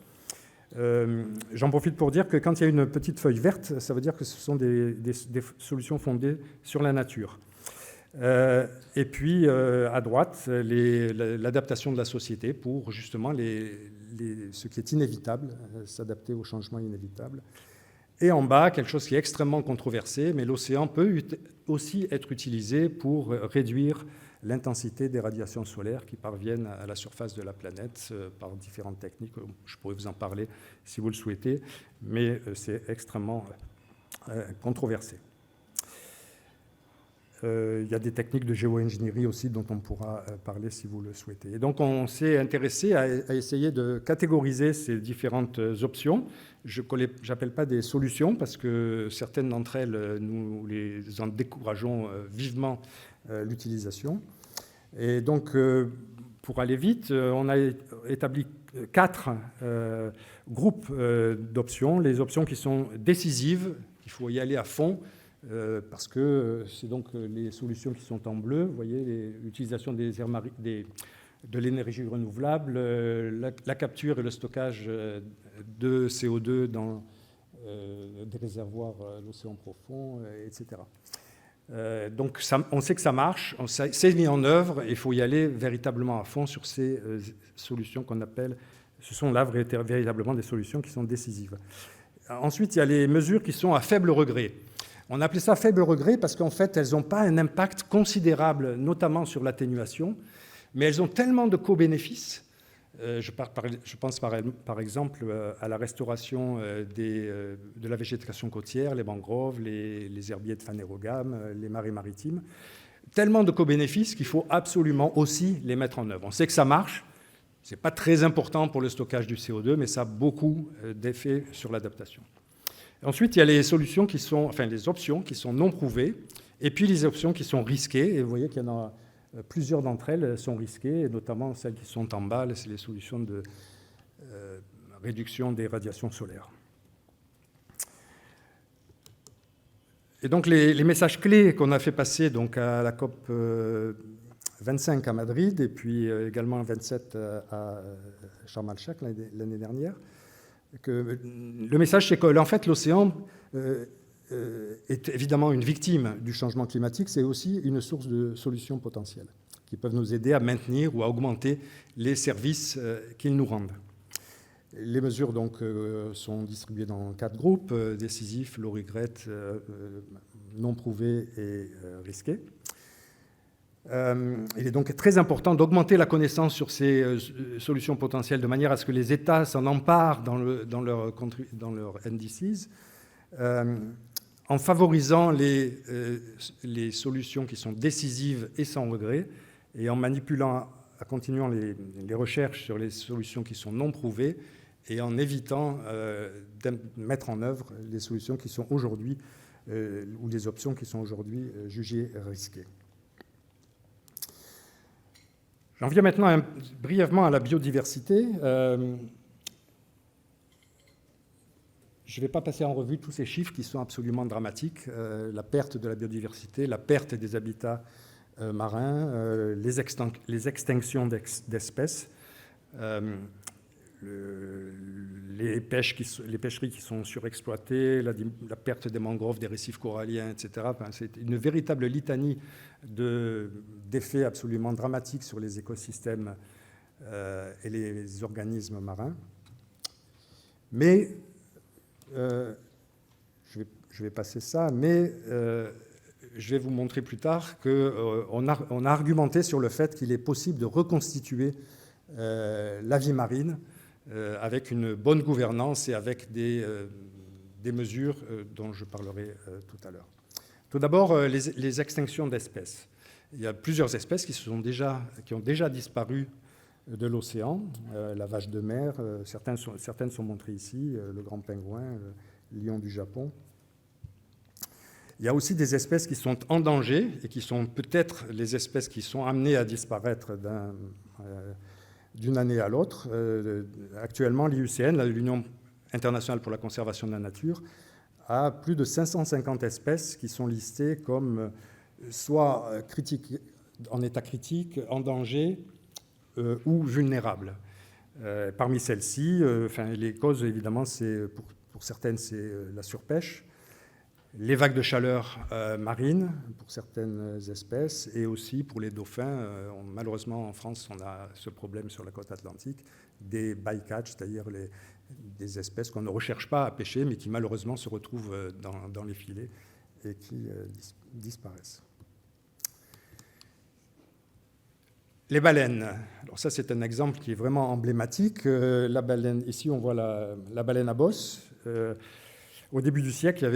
J'en profite pour dire que quand il y a une petite feuille verte, ça veut dire que ce sont des solutions fondées sur la nature. Et puis, à droite, l'adaptation de la société pour justement ce qui est inévitable, s'adapter aux changements inévitables. Et en bas, quelque chose qui est extrêmement controversé, mais l'océan peut aussi être utilisé pour réduire l'intensité des radiations solaires qui parviennent à la surface de la planète par différentes techniques. Je pourrais vous en parler si vous le souhaitez, mais c'est extrêmement controversé. Il y a des techniques de géo-ingénierie aussi dont on pourra parler si vous le souhaitez. Et donc on s'est intéressé à essayer de catégoriser ces différentes options. Je n'appelle pas des solutions parce que certaines d'entre elles, nous les en décourageons vivement l'utilisation. Et donc, pour aller vite, on a établi 4 groupes d'options. Les options qui sont décisives, il faut y aller à fond, parce que c'est donc les solutions qui sont en bleu. Vous voyez, l'utilisation de l'énergie renouvelable, la capture et le stockage de CO2 des réservoirs à l'océan profond, etc. Donc on sait que ça marche, c'est mis en œuvre, et il faut y aller véritablement à fond sur ces solutions qu'on appelle, ce sont là véritablement des solutions qui sont décisives. Ensuite, il y a les mesures qui sont à faible regret. On appelait ça faible regret parce qu'en fait, elles n'ont pas un impact considérable, notamment sur l'atténuation, mais elles ont tellement de co-bénéfices. Je pense par exemple à la restauration de la végétation côtière, les mangroves, les herbiers de phanérogame, les marais maritimes. Tellement de co-bénéfices qu'il faut absolument aussi les mettre en œuvre. On sait que ça marche, ce n'est pas très important pour le stockage du CO2, mais ça a beaucoup d'effets sur l'adaptation. Ensuite, il y a les solutions qui sont, enfin les options qui sont non prouvées, et puis les options qui sont risquées, et vous voyez qu'il y en a plusieurs d'entre elles sont risquées, et notamment celles qui sont en bas, c'est les solutions de réduction des radiations solaires. Et donc les messages clés qu'on a fait passer donc, à la COP 25 à Madrid, et puis également 27 à Sharm el-Sheikh l'année dernière, que le message c'est qu'en fait l'océan est évidemment une victime du changement climatique, c'est aussi une source de solutions potentielles qui peuvent nous aider à maintenir ou à augmenter les services qu'ils nous rendent. Les mesures donc, sont distribuées dans 4 groupes, décisifs, low regret, non prouvés et risqués. Il est donc très important d'augmenter la connaissance sur ces solutions potentielles de manière à ce que les États s'en emparent dans leur NDCs, en favorisant les solutions qui sont décisives et sans regret, et en continuant les recherches sur les solutions qui sont non prouvées, et en évitant de mettre en œuvre les solutions qui sont aujourd'hui, ou les options qui sont aujourd'hui jugées risquées. J'en viens maintenant brièvement à la biodiversité. Je ne vais pas passer en revue tous ces chiffres qui sont absolument dramatiques. La perte de la biodiversité, la perte des habitats marins, les extinctions d'espèces, les pêcheries qui sont surexploitées, la perte des mangroves, des récifs coralliens, etc. Enfin, c'est une véritable litanie d'effets absolument dramatiques sur les écosystèmes et les organismes marins. Mais, je vais passer ça, mais je vais vous montrer plus tard qu'on a argumenté sur le fait qu'il est possible de reconstituer la vie marine avec une bonne gouvernance et avec des mesures dont je parlerai tout à l'heure. Tout d'abord, les extinctions d'espèces. Il y a plusieurs espèces qui ont déjà disparu de l'océan. La vache de mer, certaines sont montrées ici, le grand pingouin, le lion du Japon. Il y a aussi des espèces qui sont en danger et qui sont peut-être les espèces qui sont amenées à disparaître d'une année à l'autre. Actuellement, l'IUCN, l'Union internationale pour la conservation de la nature, a plus de 550 espèces qui sont listées comme soit en état critique, en danger ou vulnérables. Parmi celles-ci, les causes, évidemment, pour certaines, c'est la surpêche, les vagues de chaleur marines pour certaines espèces, et aussi pour les dauphins. Malheureusement, en France, on a ce problème sur la côte atlantique, des bycatch, c'est-à-dire des espèces qu'on ne recherche pas à pêcher, mais qui malheureusement se retrouvent dans les filets et qui disparaissent. Les baleines. Alors ça, c'est un exemple qui est vraiment emblématique. La baleine, ici, on voit la baleine à bosse. Au début du siècle,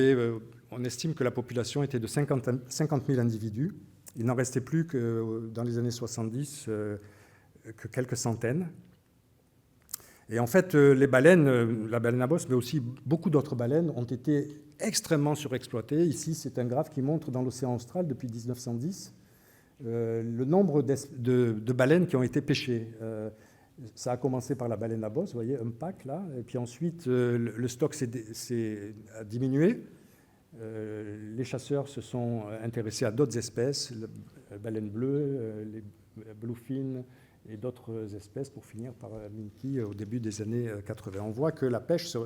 on estime que la population était de 50 000 individus. Il n'en restait plus que dans les années 70 que quelques centaines. Et en fait, les baleines, la baleine à bosse, mais aussi beaucoup d'autres baleines, ont été extrêmement surexploitées. Ici, c'est un graphe qui montre dans l'océan austral depuis 1910 le nombre de baleines qui ont été pêchées. Ça a commencé par la baleine à bosse, vous voyez, un pack là, et puis ensuite le stock a diminué. Les chasseurs se sont intéressés à d'autres espèces, la baleine bleue, les bluefins et d'autres espèces, pour finir par minke au début des années 80. On voit que la pêche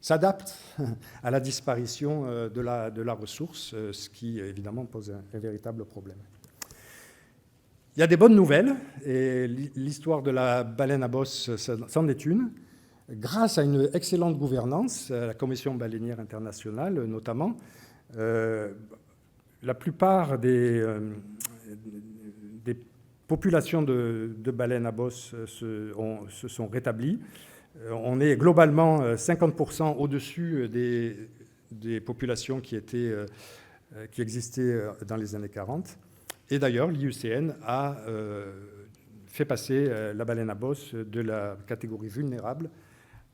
s'adaptent à la disparition de la ressource, ce qui évidemment pose un véritable problème. Il y a des bonnes nouvelles, et l'histoire de la baleine à bosse, c'en est une. Grâce à une excellente gouvernance, la Commission baleinière internationale notamment, la plupart des populations de baleines à bosse se sont rétablies. On est globalement 50% au-dessus des populations qui existaient dans les années 40. Et d'ailleurs, l'IUCN a fait passer la baleine à bosse de la catégorie vulnérable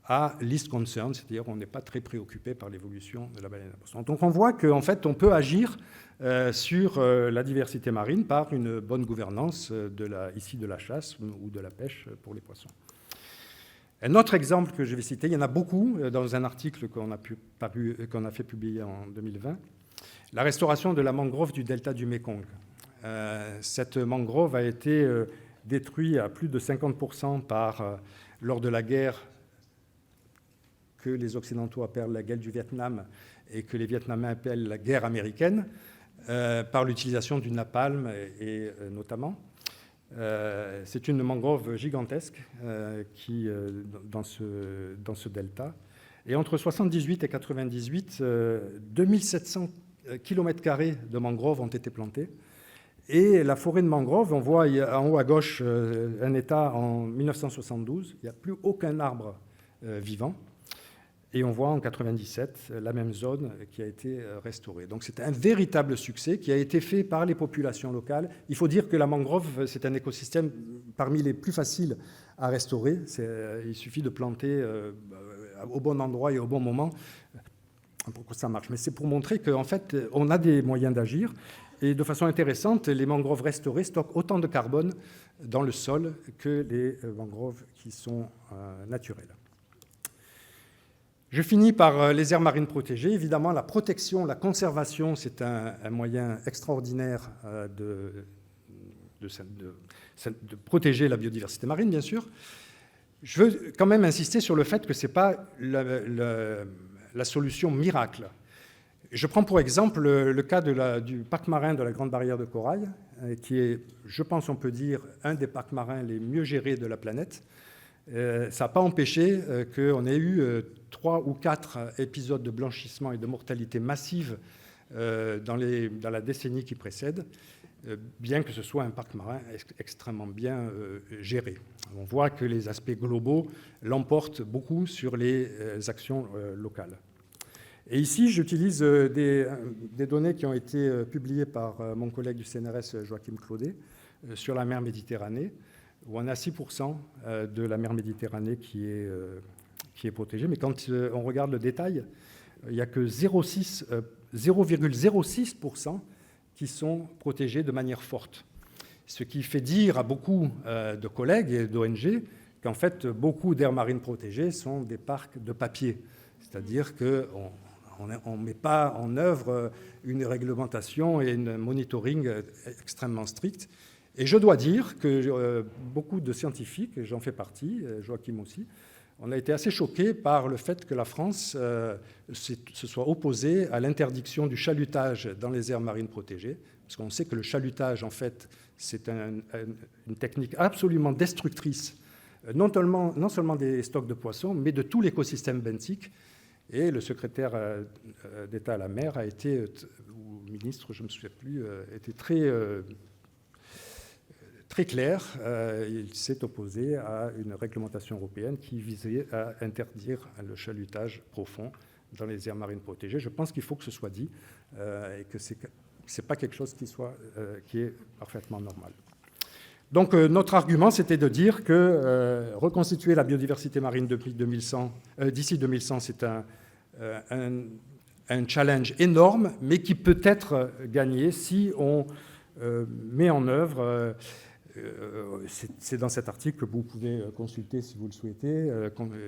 à least concern, c'est-à-dire on n'est pas très préoccupé par l'évolution de la baleine à bosse. Donc on voit qu'en fait, on peut agir sur la diversité marine par une bonne gouvernance ici de la chasse ou de la pêche pour les poissons. Un autre exemple que je vais citer, il y en a beaucoup dans un article qu'on a fait publier en 2020, la restauration de la mangrove du delta du Mékong. Cette mangrove a été détruite à plus de 50% lors de la guerre que les Occidentaux appellent la guerre du Vietnam et que les Vietnamiens appellent la guerre américaine, par l'utilisation du napalm et notamment. C'est une mangrove gigantesque dans ce delta. Et entre 1978 et 1998, 2700 km² de mangroves ont été plantés. Et la forêt de mangrove, on voit en haut à gauche un état en 1972, il n'y a plus aucun arbre vivant. Et on voit en 1997 la même zone qui a été restaurée. Donc c'est un véritable succès qui a été fait par les populations locales. Il faut dire que la mangrove, c'est un écosystème parmi les plus faciles à restaurer. Il suffit de planter au bon endroit et au bon moment pour que ça marche. Mais c'est pour montrer qu'en fait, on a des moyens d'agir. Et de façon intéressante, les mangroves restaurées stockent autant de carbone dans le sol que les mangroves qui sont naturelles. Je finis par les aires marines protégées. Évidemment, la protection, la conservation, c'est un moyen extraordinaire de protéger la biodiversité marine, bien sûr. Je veux quand même insister sur le fait que ce n'est pas la solution miracle. Je prends pour exemple le cas du parc marin de la Grande Barrière de Corail, qui est, je pense on peut dire, un des parcs marins les mieux gérés de la planète. Ça n'a pas empêché qu'on ait eu 3 ou 4 épisodes de blanchissement et de mortalité massive dans la décennie qui précède, bien que ce soit un parc marin extrêmement bien géré. On voit que les aspects globaux l'emportent beaucoup sur les actions locales. Et ici, j'utilise des données qui ont été publiées par mon collègue du CNRS, Joachim Claudet, sur la mer Méditerranée, où on a 6% de la mer Méditerranée qui est protégée. Mais quand on regarde le détail, il n'y a que 0,06% qui sont protégés de manière forte. Ce qui fait dire à beaucoup de collègues et d'ONG qu'en fait, beaucoup d'aires marines protégées sont des parcs de papier. C'est-à-dire qu'on ne met pas en œuvre une réglementation et un monitoring extrêmement strict. Et je dois dire que beaucoup de scientifiques, j'en fais partie, Joachim aussi, on a été assez choqués par le fait que la France se soit opposée à l'interdiction du chalutage dans les aires marines protégées, parce qu'on sait que le chalutage, en fait, c'est une technique absolument destructrice, non seulement des stocks de poissons, mais de tout l'écosystème benthique. Et le secrétaire d'État à la mer a été, ou ministre, je ne me souviens plus, était très clair. Il s'est opposé à une réglementation européenne qui visait à interdire le chalutage profond dans les aires marines protégées. Je pense qu'il faut que ce soit dit et que ce n'est pas quelque chose qui est parfaitement normal. Donc notre argument, c'était de dire que reconstituer la biodiversité marine d'ici 2100, c'est un challenge énorme, mais qui peut être gagné si on met en œuvre, c'est dans cet article que vous pouvez consulter si vous le souhaitez,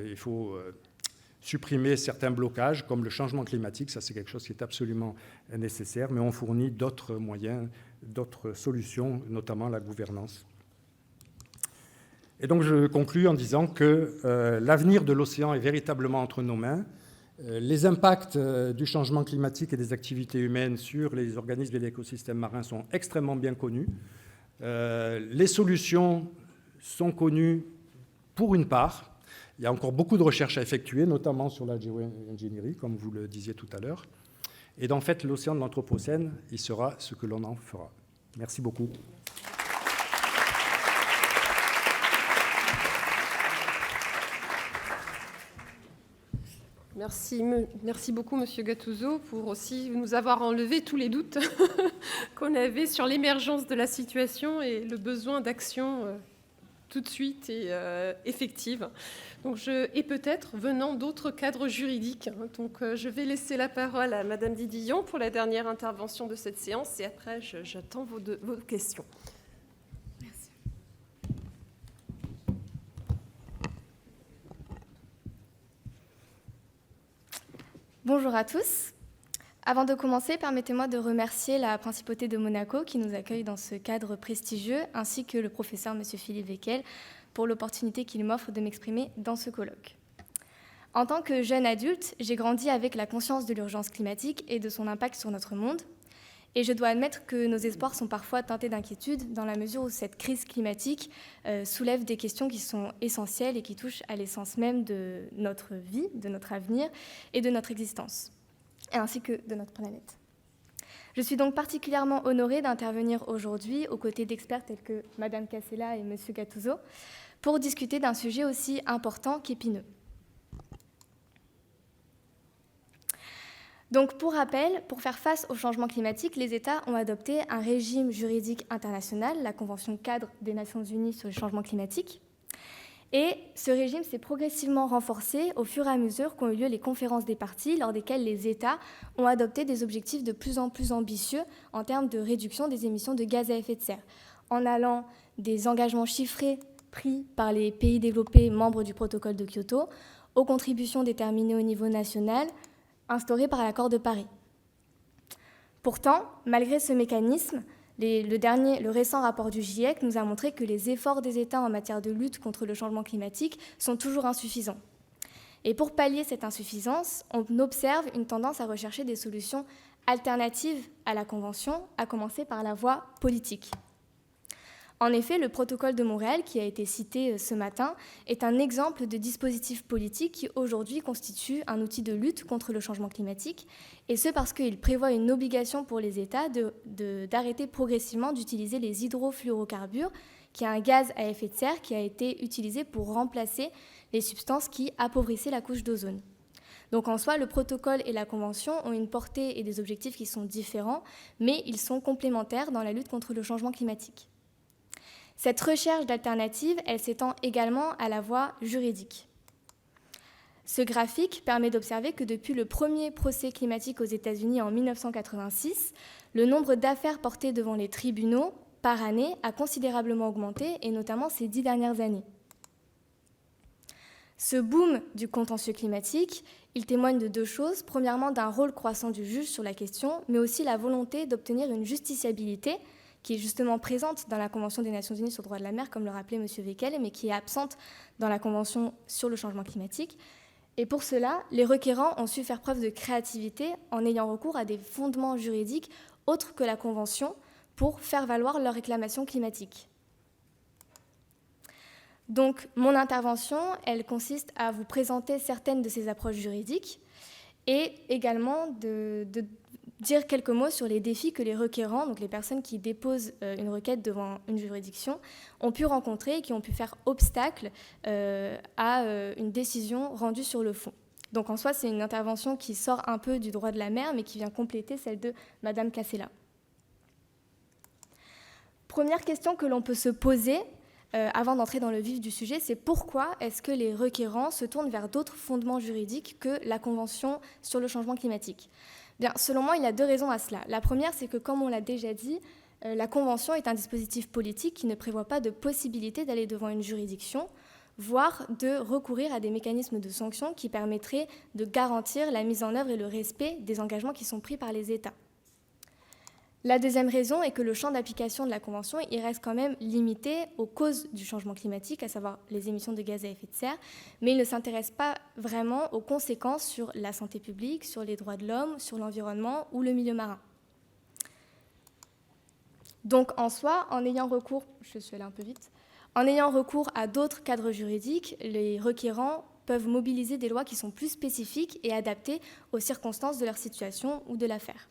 il faut supprimer certains blocages comme le changement climatique, ça c'est quelque chose qui est absolument nécessaire, mais on fournit d'autres moyens, d'autres solutions, notamment la gouvernance. Et donc je conclus en disant que l'avenir de l'océan est véritablement entre nos mains Les impacts du changement climatique et des activités humaines sur les organismes et l'écosystème marin sont extrêmement bien connus. Les solutions sont connues pour une part. Il y a encore beaucoup de recherches à effectuer, notamment sur la géo-ingénierie, comme vous le disiez tout à l'heure. Et en fait, l'océan de l'Anthropocène, il sera ce que l'on en fera. Merci beaucoup. Merci beaucoup, Monsieur Gattuso, pour aussi nous avoir enlevé tous les doutes qu'on avait sur l'émergence de la situation et le besoin d'action tout de suite et effective. Donc et peut-être venant d'autres cadres juridiques. Donc je vais laisser la parole à Madame Didillon pour la dernière intervention de cette séance et après j'attends vos questions. Merci. Bonjour à tous. Avant de commencer, permettez-moi de remercier la Principauté de Monaco qui nous accueille dans ce cadre prestigieux, ainsi que le professeur M. Philippe Wekel pour l'opportunité qu'il m'offre de m'exprimer dans ce colloque. En tant que jeune adulte, j'ai grandi avec la conscience de l'urgence climatique et de son impact sur notre monde. Et je dois admettre que nos espoirs sont parfois teintés d'inquiétude dans la mesure où cette crise climatique soulève des questions qui sont essentielles et qui touchent à l'essence même de notre vie, de notre avenir et de notre existence, ainsi que de notre planète. Je suis donc particulièrement honorée d'intervenir aujourd'hui aux côtés d'experts tels que Mme Cassella et M. Gattuso pour discuter d'un sujet aussi important qu'épineux. Donc, pour rappel, pour faire face au changement climatique, les États ont adopté un régime juridique international, la Convention cadre des Nations Unies sur le changement climatique. Et ce régime s'est progressivement renforcé au fur et à mesure qu'ont eu lieu les conférences des parties, lors desquelles les États ont adopté des objectifs de plus en plus ambitieux en termes de réduction des émissions de gaz à effet de serre, en allant des engagements chiffrés pris par les pays développés membres du protocole de Kyoto aux contributions déterminées au niveau national, instaurées par l'accord de Paris. Pourtant, malgré ce mécanisme, le récent rapport du GIEC nous a montré que les efforts des États en matière de lutte contre le changement climatique sont toujours insuffisants. Et pour pallier cette insuffisance, on observe une tendance à rechercher des solutions alternatives à la Convention, à commencer par la voie politique. En effet, le protocole de Montréal, qui a été cité ce matin, est un exemple de dispositif politique qui aujourd'hui constitue un outil de lutte contre le changement climatique, et ce parce qu'il prévoit une obligation pour les États d'arrêter progressivement d'utiliser les hydrofluorocarbures, qui est un gaz à effet de serre qui a été utilisé pour remplacer les substances qui appauvrissaient la couche d'ozone. Donc en soi, le protocole et la Convention ont une portée et des objectifs qui sont différents, mais ils sont complémentaires dans la lutte contre le changement climatique. Cette recherche d'alternatives, elle s'étend également à la voie juridique. Ce graphique permet d'observer que depuis le premier procès climatique aux États-Unis en 1986, le nombre d'affaires portées devant les tribunaux par année a considérablement augmenté, et notamment ces 10 dernières années. Ce boom du contentieux climatique, il témoigne de deux choses. Premièrement, d'un rôle croissant du juge sur la question, mais aussi la volonté d'obtenir une justiciabilité qui est justement présente dans la Convention des Nations Unies sur le droit de la mer, comme le rappelait M. Wekel, mais qui est absente dans la Convention sur le changement climatique. Et pour cela, les requérants ont su faire preuve de créativité en ayant recours à des fondements juridiques autres que la Convention pour faire valoir leurs réclamations climatiques. Donc, mon intervention, elle consiste à vous présenter certaines de ces approches juridiques et également de dire quelques mots sur les défis que les requérants, donc les personnes qui déposent une requête devant une juridiction, ont pu rencontrer et qui ont pu faire obstacle à une décision rendue sur le fond. Donc en soi, c'est une intervention qui sort un peu du droit de la mer, mais qui vient compléter celle de Mme Cassella. Première question que l'on peut se poser avant d'entrer dans le vif du sujet, c'est pourquoi est-ce que les requérants se tournent vers d'autres fondements juridiques que la Convention sur le changement climatique ? Bien, selon moi, il y a deux raisons à cela. La première, c'est que, comme on l'a déjà dit, la Convention est un dispositif politique qui ne prévoit pas de possibilité d'aller devant une juridiction, voire de recourir à des mécanismes de sanctions qui permettraient de garantir la mise en œuvre et le respect des engagements qui sont pris par les États. La deuxième raison est que le champ d'application de la Convention il reste quand même limité aux causes du changement climatique, à savoir les émissions de gaz à effet de serre, mais il ne s'intéresse pas vraiment aux conséquences sur la santé publique, sur les droits de l'homme, sur l'environnement ou le milieu marin. Donc en soi, en ayant recours, je suis allée un peu vite, en ayant recours à d'autres cadres juridiques, les requérants peuvent mobiliser des lois qui sont plus spécifiques et adaptées aux circonstances de leur situation ou de l'affaire.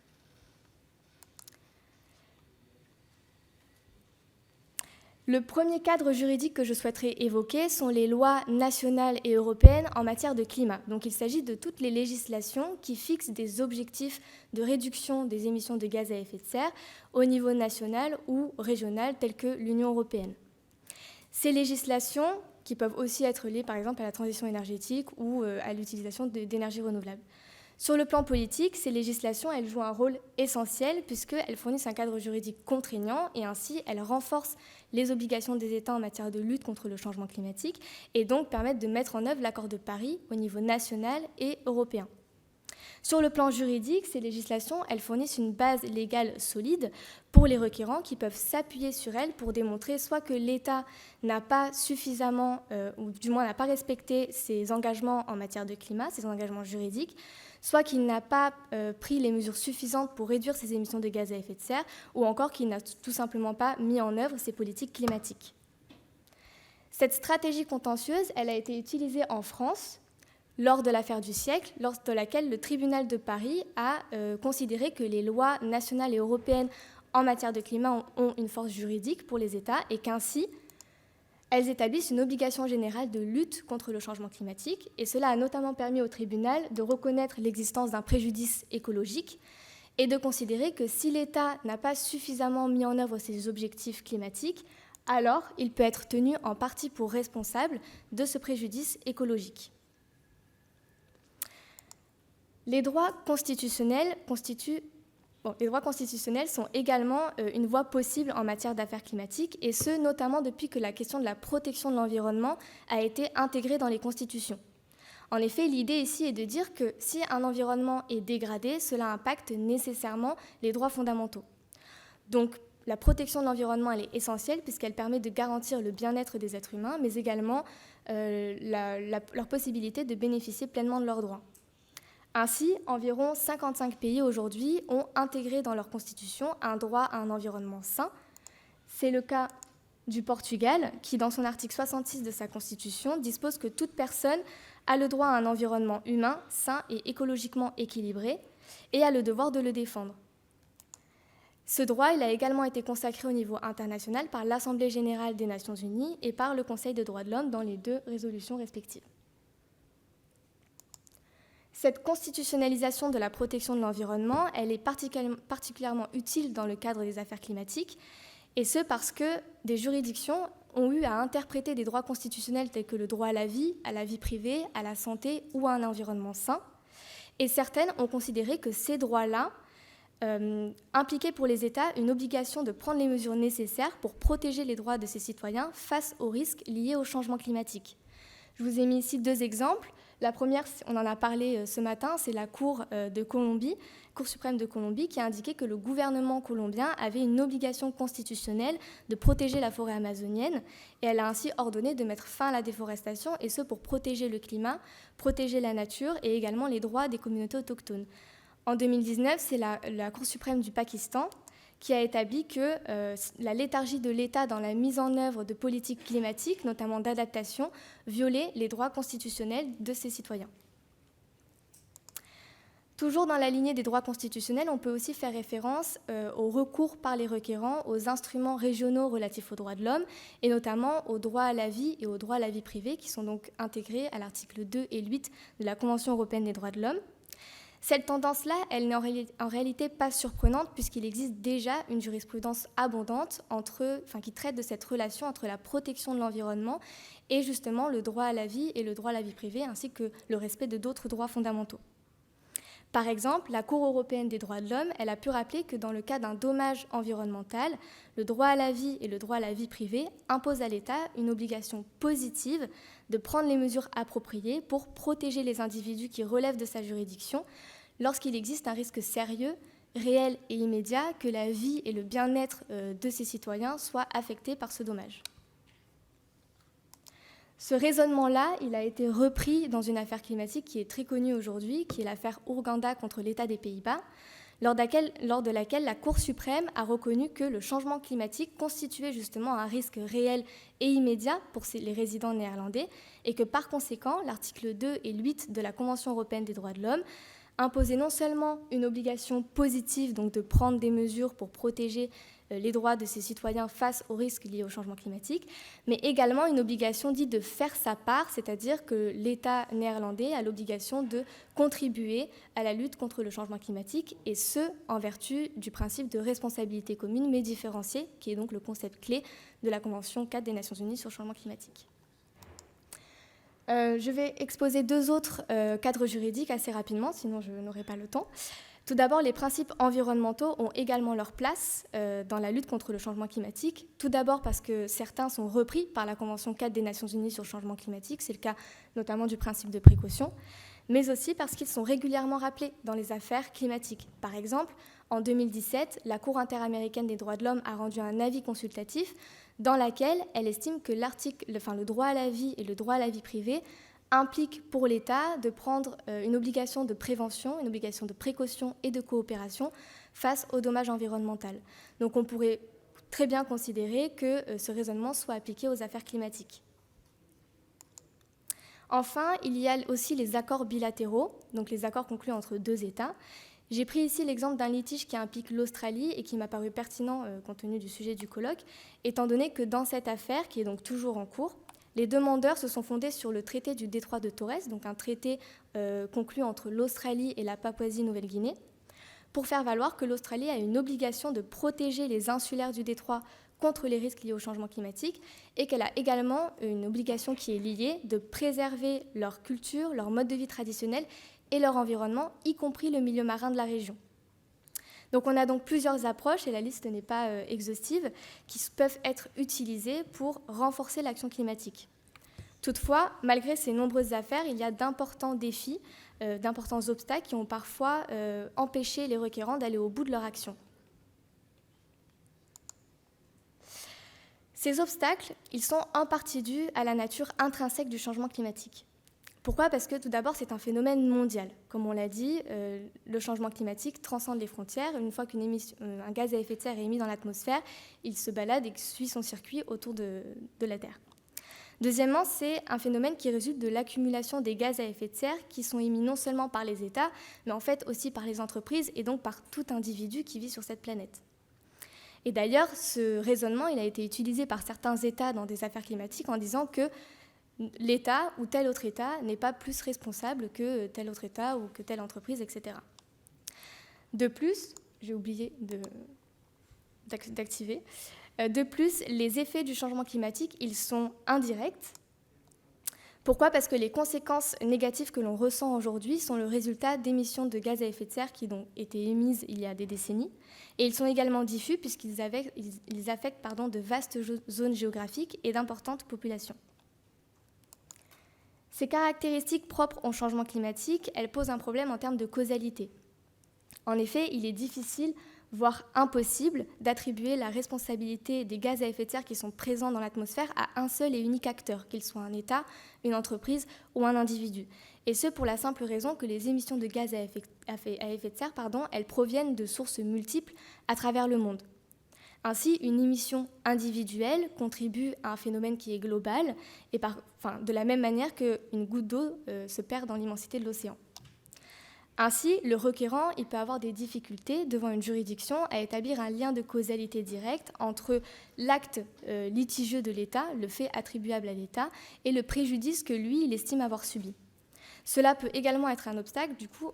Le premier cadre juridique que je souhaiterais évoquer sont les lois nationales et européennes en matière de climat. Donc il s'agit de toutes les législations qui fixent des objectifs de réduction des émissions de gaz à effet de serre au niveau national ou régional tel que l'Union européenne. Ces législations, qui peuvent aussi être liées par exemple à la transition énergétique ou à l'utilisation d'énergies renouvelables. Sur le plan politique, ces législations elles jouent un rôle essentiel puisqu'elles fournissent un cadre juridique contraignant et ainsi elles renforcent les obligations des États en matière de lutte contre le changement climatique et donc permettent de mettre en œuvre l'accord de Paris au niveau national et européen. Sur le plan juridique, ces législations elles fournissent une base légale solide pour les requérants qui peuvent s'appuyer sur elles pour démontrer soit que l'État n'a pas suffisamment, ou du moins n'a pas respecté ses engagements en matière de climat, ses engagements juridiques, soit qu'il n'a pas pris les mesures suffisantes pour réduire ses émissions de gaz à effet de serre, ou encore qu'il n'a tout simplement pas mis en œuvre ses politiques climatiques. Cette stratégie contentieuse, elle a été utilisée en France lors de l'affaire du siècle, lors de laquelle le tribunal de Paris a considéré que les lois nationales et européennes en matière de climat ont une force juridique pour les États et qu'ainsi, elles établissent une obligation générale de lutte contre le changement climatique et cela a notamment permis au tribunal de reconnaître l'existence d'un préjudice écologique et de considérer que si l'État n'a pas suffisamment mis en œuvre ses objectifs climatiques, alors il peut être tenu en partie pour responsable de ce préjudice écologique. Les droits constitutionnels sont également une voie possible en matière d'affaires climatiques, et ce, notamment depuis que la question de la protection de l'environnement a été intégrée dans les constitutions. En effet, l'idée ici est de dire que si un environnement est dégradé, cela impacte nécessairement les droits fondamentaux. Donc, la protection de l'environnement elle est essentielle puisqu'elle permet de garantir le bien-être des êtres humains, mais également leur possibilité de bénéficier pleinement de leurs droits. Ainsi, environ 55 pays aujourd'hui ont intégré dans leur constitution un droit à un environnement sain. C'est le cas du Portugal, qui, dans son article 66 de sa constitution, dispose que toute personne a le droit à un environnement humain, sain et écologiquement équilibré, et a le devoir de le défendre. Ce droit il a également été consacré au niveau international par l'Assemblée générale des Nations unies et par le Conseil des droits de l'homme dans les 2 résolutions respectives. Cette constitutionnalisation de la protection de l'environnement, elle est particulièrement utile dans le cadre des affaires climatiques, et ce parce que des juridictions ont eu à interpréter des droits constitutionnels tels que le droit à la vie privée, à la santé ou à un environnement sain, et certaines ont considéré que ces droits-là impliquaient pour les États une obligation de prendre les mesures nécessaires pour protéger les droits de ses citoyens face aux risques liés au changement climatique. Je vous ai mis ici 2 exemples. La première, on en a parlé ce matin, c'est la Cour suprême de Colombie, qui a indiqué que le gouvernement colombien avait une obligation constitutionnelle de protéger la forêt amazonienne, et elle a ainsi ordonné de mettre fin à la déforestation, et ce pour protéger le climat, protéger la nature et également les droits des communautés autochtones. En 2019, c'est la Cour suprême du Pakistan qui a établi que la léthargie de l'État dans la mise en œuvre de politiques climatiques, notamment d'adaptation, violait les droits constitutionnels de ses citoyens. Toujours dans la lignée des droits constitutionnels, on peut aussi faire référence au recours par les requérants aux instruments régionaux relatifs aux droits de l'homme, et notamment au droit à la vie et au droit à la vie privée, qui sont donc intégrés à l'article 2 et 8 de la Convention européenne des droits de l'homme. Cette tendance-là, elle n'est en réalité pas surprenante puisqu'il existe déjà une jurisprudence abondante qui traite de cette relation entre la protection de l'environnement et justement le droit à la vie et le droit à la vie privée, ainsi que le respect de d'autres droits fondamentaux. Par exemple, la Cour européenne des droits de l'homme, elle a pu rappeler que dans le cas d'un dommage environnemental, le droit à la vie et le droit à la vie privée imposent à l'État une obligation positive de prendre les mesures appropriées pour protéger les individus qui relèvent de sa juridiction lorsqu'il existe un risque sérieux réel et immédiat que la vie et le bien-être de ses citoyens soient affectés par ce dommage. Ce raisonnement-là, il a été repris dans une affaire climatique qui est très connue aujourd'hui, qui est l'affaire Urgenda contre l'État des Pays-Bas, lors de laquelle la Cour suprême a reconnu que le changement climatique constituait justement un risque réel et immédiat pour les résidents néerlandais et que par conséquent, l'article 2 et 8 de la Convention européenne des droits de l'homme imposaient non seulement une obligation positive, donc de prendre des mesures pour protéger les droits de ses citoyens face aux risques liés au changement climatique, mais également une obligation dite de faire sa part, c'est-à-dire que l'État néerlandais a l'obligation de contribuer à la lutte contre le changement climatique, et ce, en vertu du principe de responsabilité commune mais différenciée, qui est donc le concept clé de la Convention 4 des Nations Unies sur le changement climatique. Je vais exposer deux autres cadres juridiques assez rapidement, sinon je n'aurai pas le temps. Tout d'abord, les principes environnementaux ont également leur place dans la lutte contre le changement climatique. Tout d'abord parce que certains sont repris par la Convention 4 des Nations Unies sur le changement climatique, c'est le cas notamment du principe de précaution, mais aussi parce qu'ils sont régulièrement rappelés dans les affaires climatiques. Par exemple, en 2017, la Cour interaméricaine des droits de l'homme a rendu un avis consultatif dans lequel elle estime que le droit à la vie et le droit à la vie privée implique pour l'État de prendre une obligation de prévention, une obligation de précaution et de coopération face au dommage environnemental. Donc on pourrait très bien considérer que ce raisonnement soit appliqué aux affaires climatiques. Enfin, il y a aussi les accords bilatéraux, donc les accords conclus entre deux États. J'ai pris ici l'exemple d'un litige qui implique l'Australie et qui m'a paru pertinent compte tenu du sujet du colloque, étant donné que dans cette affaire, qui est donc toujours en cours, les demandeurs se sont fondés sur le traité du détroit de Torres, donc un traité conclu entre l'Australie et la Papouasie-Nouvelle-Guinée, pour faire valoir que l'Australie a une obligation de protéger les insulaires du détroit contre les risques liés au changement climatique et qu'elle a également une obligation qui est liée de préserver leur culture, leur mode de vie traditionnel et leur environnement, y compris le milieu marin de la région. Donc on a donc plusieurs approches, et la liste n'est pas exhaustive, qui peuvent être utilisées pour renforcer l'action climatique. Toutefois, malgré ces nombreuses affaires, il y a d'importants défis, d'importants obstacles qui ont parfois empêché les requérants d'aller au bout de leur action. Ces obstacles, ils sont en partie dus à la nature intrinsèque du changement climatique. Pourquoi ? Parce que tout d'abord, c'est un phénomène mondial. Comme on l'a dit, le changement climatique transcende les frontières. Une fois qu'un gaz à effet de serre est émis dans l'atmosphère, il se balade et suit son circuit autour de la Terre. Deuxièmement, c'est un phénomène qui résulte de l'accumulation des gaz à effet de serre qui sont émis non seulement par les États, mais en fait aussi par les entreprises et donc par tout individu qui vit sur cette planète. Et d'ailleurs, ce raisonnement il a été utilisé par certains États dans des affaires climatiques en disant que l'État ou tel autre État n'est pas plus responsable que tel autre État ou que telle entreprise, etc. De plus, j'ai oublié d'activer, de plus, les effets du changement climatique, ils sont indirects. Pourquoi ? Parce que les conséquences négatives que l'on ressent aujourd'hui sont le résultat d'émissions de gaz à effet de serre qui ont été émises il y a des décennies. Et ils sont également diffus puisqu'ils affectent de vastes zones géographiques et d'importantes populations. Ces caractéristiques propres au changement climatique, elles posent un problème en termes de causalité. En effet, il est difficile, voire impossible, d'attribuer la responsabilité des gaz à effet de serre qui sont présents dans l'atmosphère à un seul et unique acteur, qu'il soit un État, une entreprise ou un individu. Et ce, pour la simple raison que les émissions de gaz à effet de serre, elles proviennent de sources multiples à travers le monde. Ainsi, une émission individuelle contribue à un phénomène qui est global, et de la même manière qu'une goutte d'eau se perd dans l'immensité de l'océan. Ainsi, le requérant il peut avoir des difficultés devant une juridiction à établir un lien de causalité directe entre l'acte litigieux de l'État, le fait attribuable à l'État, et le préjudice que lui, il estime avoir subi. Cela peut également être un obstacle, du coup,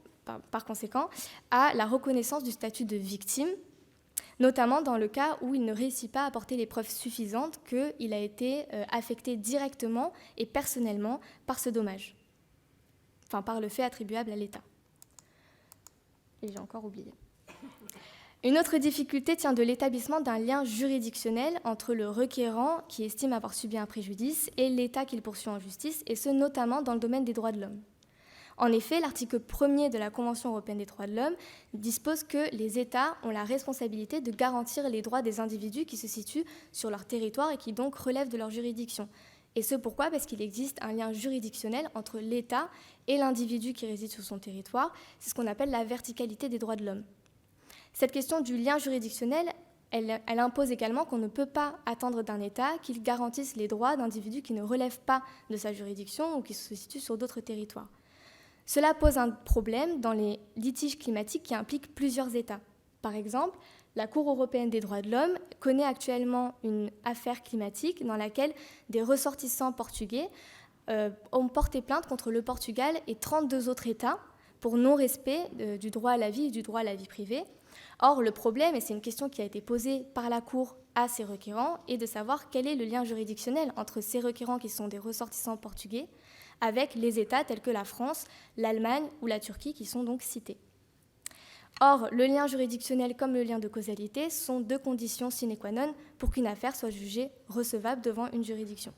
par conséquent, à la reconnaissance du statut de victime, notamment dans le cas où il ne réussit pas à apporter les preuves suffisantes qu'il a été affecté directement et personnellement par ce dommage, par le fait attribuable à l'État. Et j'ai encore oublié. Une autre difficulté tient de l'établissement d'un lien juridictionnel entre le requérant qui estime avoir subi un préjudice et l'État qu'il poursuit en justice, et ce notamment dans le domaine des droits de l'homme. En effet, l'article 1er de la Convention européenne des droits de l'homme dispose que les États ont la responsabilité de garantir les droits des individus qui se situent sur leur territoire et qui donc relèvent de leur juridiction. Et ce pourquoi ? Parce qu'il existe un lien juridictionnel entre l'État et l'individu qui réside sur son territoire. C'est ce qu'on appelle la verticalité des droits de l'homme. Cette question du lien juridictionnel, elle impose également qu'on ne peut pas attendre d'un État qu'il garantisse les droits d'individus qui ne relèvent pas de sa juridiction ou qui se situent sur d'autres territoires. Cela pose un problème dans les litiges climatiques qui impliquent plusieurs États. Par exemple, la Cour européenne des droits de l'homme connaît actuellement une affaire climatique dans laquelle des ressortissants portugais ont porté plainte contre le Portugal et 32 autres États pour non-respect du droit à la vie et du droit à la vie privée. Or, le problème, et c'est une question qui a été posée par la Cour à ces requérants, est de savoir quel est le lien juridictionnel entre ces requérants qui sont des ressortissants portugais avec les États tels que la France, l'Allemagne ou la Turquie qui sont donc cités. Or, le lien juridictionnel comme le lien de causalité sont deux conditions sine qua non pour qu'une affaire soit jugée recevable devant une juridiction.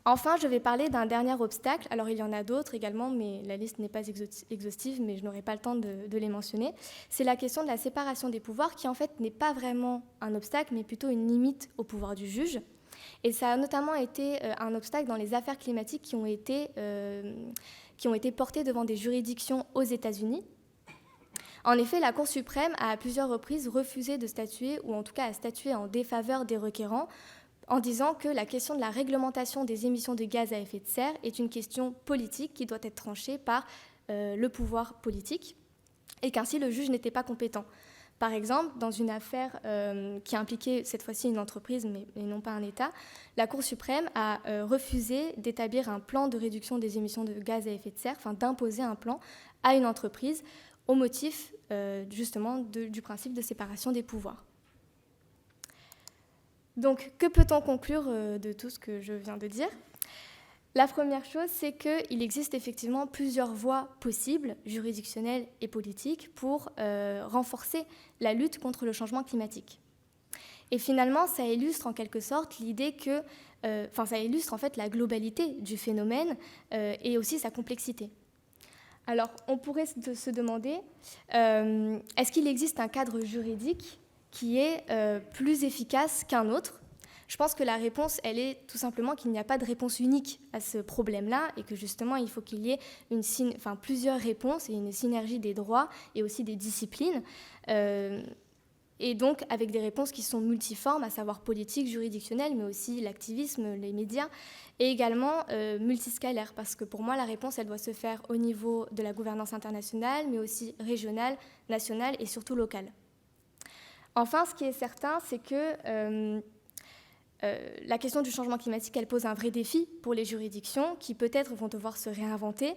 Enfin, je vais parler d'un dernier obstacle. Alors, il y en a d'autres également, mais la liste n'est pas exhaustive, mais je n'aurai pas le temps de les mentionner. C'est la question de la séparation des pouvoirs qui, en fait, n'est pas vraiment un obstacle, mais plutôt une limite au pouvoir du juge. Et ça a notamment été un obstacle dans les affaires climatiques qui ont été portées devant des juridictions aux États-Unis. En effet, la Cour suprême a à plusieurs reprises refusé de statuer, ou en tout cas a statué en défaveur des requérants, en disant que la question de la réglementation des émissions de gaz à effet de serre est une question politique qui doit être tranchée par le pouvoir politique et qu'ainsi le juge n'était pas compétent. Par exemple, dans une affaire qui impliquait cette fois-ci une entreprise mais non pas un État, la Cour suprême a refusé d'établir un plan de réduction des émissions de gaz à effet de serre, enfin d'imposer un plan à une entreprise au motif justement du principe de séparation des pouvoirs. Donc, que peut-on conclure de tout ce que je viens de dire ? La première chose, c'est qu'il existe effectivement plusieurs voies possibles, juridictionnelles et politiques, pour renforcer la lutte contre le changement climatique. Et finalement, ça illustre en quelque sorte l'idée que, ça illustre en fait la globalité du phénomène et aussi sa complexité. Alors, on pourrait se demander, est-ce qu'il existe un cadre juridique qui est plus efficace qu'un autre ? Je pense que la réponse, elle est tout simplement qu'il n'y a pas de réponse unique à ce problème-là et que justement, il faut qu'il y ait plusieurs réponses et une synergie des droits et aussi des disciplines. Et donc, avec des réponses qui sont multiformes, à savoir politiques, juridictionnelles, mais aussi l'activisme, les médias, et également multiscalaires, parce que pour moi, la réponse, elle doit se faire au niveau de la gouvernance internationale, mais aussi régionale, nationale et surtout locale. Enfin, ce qui est certain, c'est que la question du changement climatique, elle pose un vrai défi pour les juridictions qui peut-être vont devoir se réinventer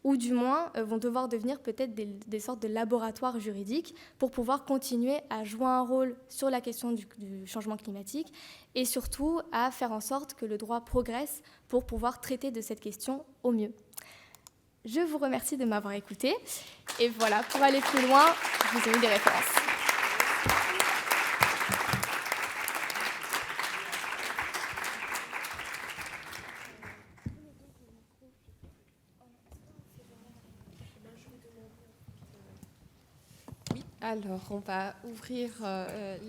ou du moins vont devoir devenir peut-être des sortes de laboratoires juridiques pour pouvoir continuer à jouer un rôle sur la question du changement climatique et surtout à faire en sorte que le droit progresse pour pouvoir traiter de cette question au mieux. Je vous remercie de m'avoir écouté et voilà, pour aller plus loin, je vous ai mis des références. Alors, on va ouvrir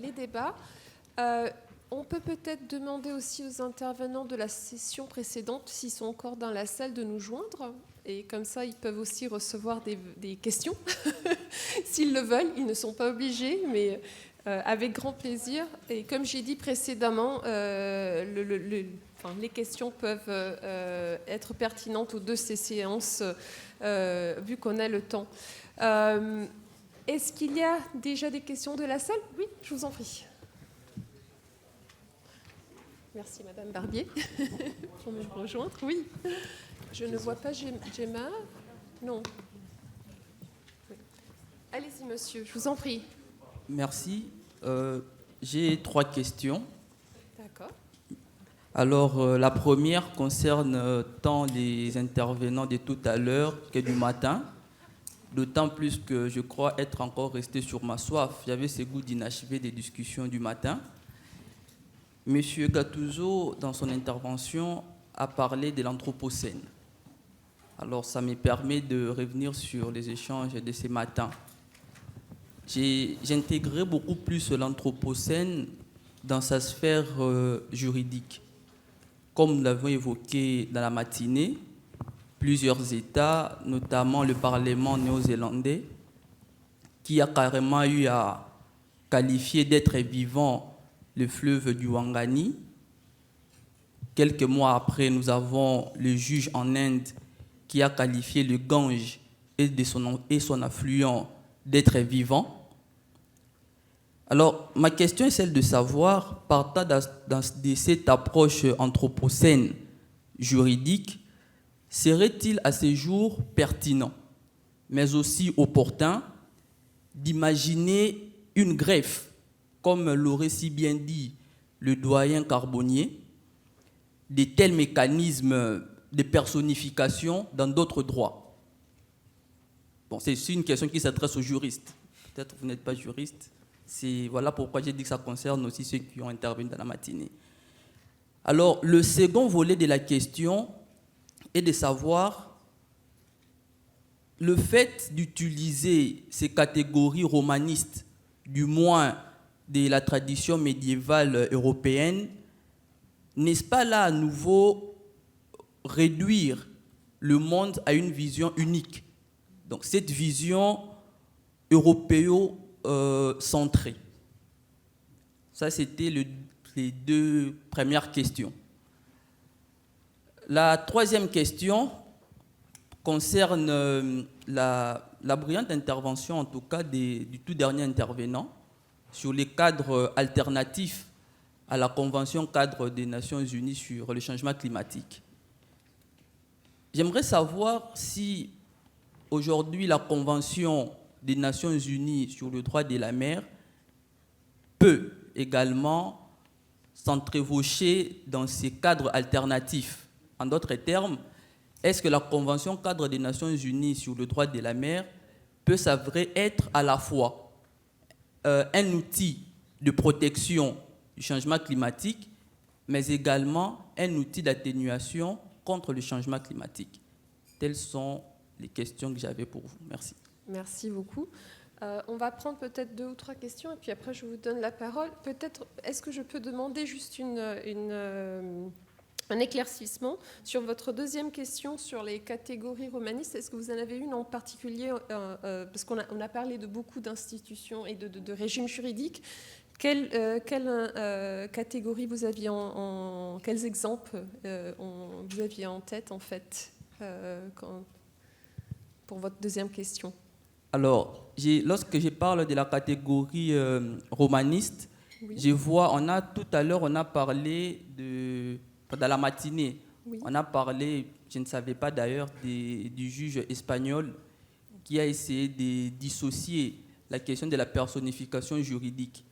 les débats. On peut peut-être demander aussi aux intervenants de la session précédente, s'ils sont encore dans la salle, de nous joindre. Et comme ça, ils peuvent aussi recevoir des questions. S'ils le veulent, ils ne sont pas obligés, mais avec grand plaisir. Et comme j'ai dit précédemment, les questions peuvent être pertinentes aux deux ces séances, vu qu'on a le temps. Est-ce qu'il y a déjà des questions de la salle ? Oui, je vous en prie. Merci, Madame Barbier, pour me rejoindre. Oui, je ne vois pas Gemma. Non. Oui. Allez-y, monsieur, je vous en prie. Merci. J'ai 3 questions. D'accord. Alors, la première concerne tant les intervenants de tout à l'heure que du matin. D'autant plus que je crois être encore resté sur ma soif. J'avais ce goût d'inachevé des discussions du matin. Monsieur Gattuso, dans son intervention, a parlé de l'Anthropocène. Alors, ça me permet de revenir sur les échanges de ce matin. J'ai intégré beaucoup plus l'Anthropocène dans sa sphère juridique. Comme nous l'avons évoqué dans la matinée, plusieurs États, notamment le Parlement néo-zélandais, qui a carrément eu à qualifier d'être vivant le fleuve du Wangani. Quelques mois après, nous avons le juge en Inde qui a qualifié le Gange et son affluent d'être vivant. Alors, ma question est celle de savoir, partant de cette approche anthropocène juridique, serait-il à ce jour pertinent, mais aussi opportun, d'imaginer une greffe, comme l'aurait si bien dit le doyen Carbonnier, de tels mécanismes de personnification dans d'autres droits? Bon, c'est une question qui s'adresse aux juristes. Peut-être que vous n'êtes pas juriste. Voilà pourquoi j'ai dit que ça concerne aussi ceux qui ont intervenu dans la matinée. Alors, le second volet de la question est de savoir le fait d'utiliser ces catégories romanistes, du moins de la tradition médiévale européenne, n'est-ce pas là à nouveau réduire le monde à une vision unique? Donc cette vision européo-centrée. Ça, c'était les deux premières questions. La troisième question concerne la brillante intervention, en tout cas du tout dernier intervenant, sur les cadres alternatifs à la Convention cadre des Nations Unies sur le changement climatique. J'aimerais savoir si aujourd'hui la Convention des Nations Unies sur le droit de la mer peut également s'entrevaucher dans ces cadres alternatifs. En d'autres termes, est-ce que la Convention cadre des Nations Unies sur le droit de la mer peut s'avérer être à la fois un outil de protection du changement climatique, mais également un outil d'atténuation contre le changement climatique? Telles sont les questions que j'avais pour vous. Merci. Merci beaucoup. On va prendre peut-être 2 ou 3 questions et puis après je vous donne la parole. Peut-être, est-ce que je peux demander juste un éclaircissement sur votre deuxième question sur les catégories romanistes? Est-ce que vous en avez une en particulier, parce qu'on a parlé de beaucoup d'institutions et de régimes juridiques. Quelle catégorie vous aviez quels exemples vous aviez en tête en fait pour votre deuxième question? Alors, lorsque je parle de la catégorie romaniste, oui, je vois, tout à l'heure, on a parlé dans la matinée, oui, on a parlé, je ne savais pas d'ailleurs, du juge espagnol qui a essayé de dissocier la question de la personnification juridique.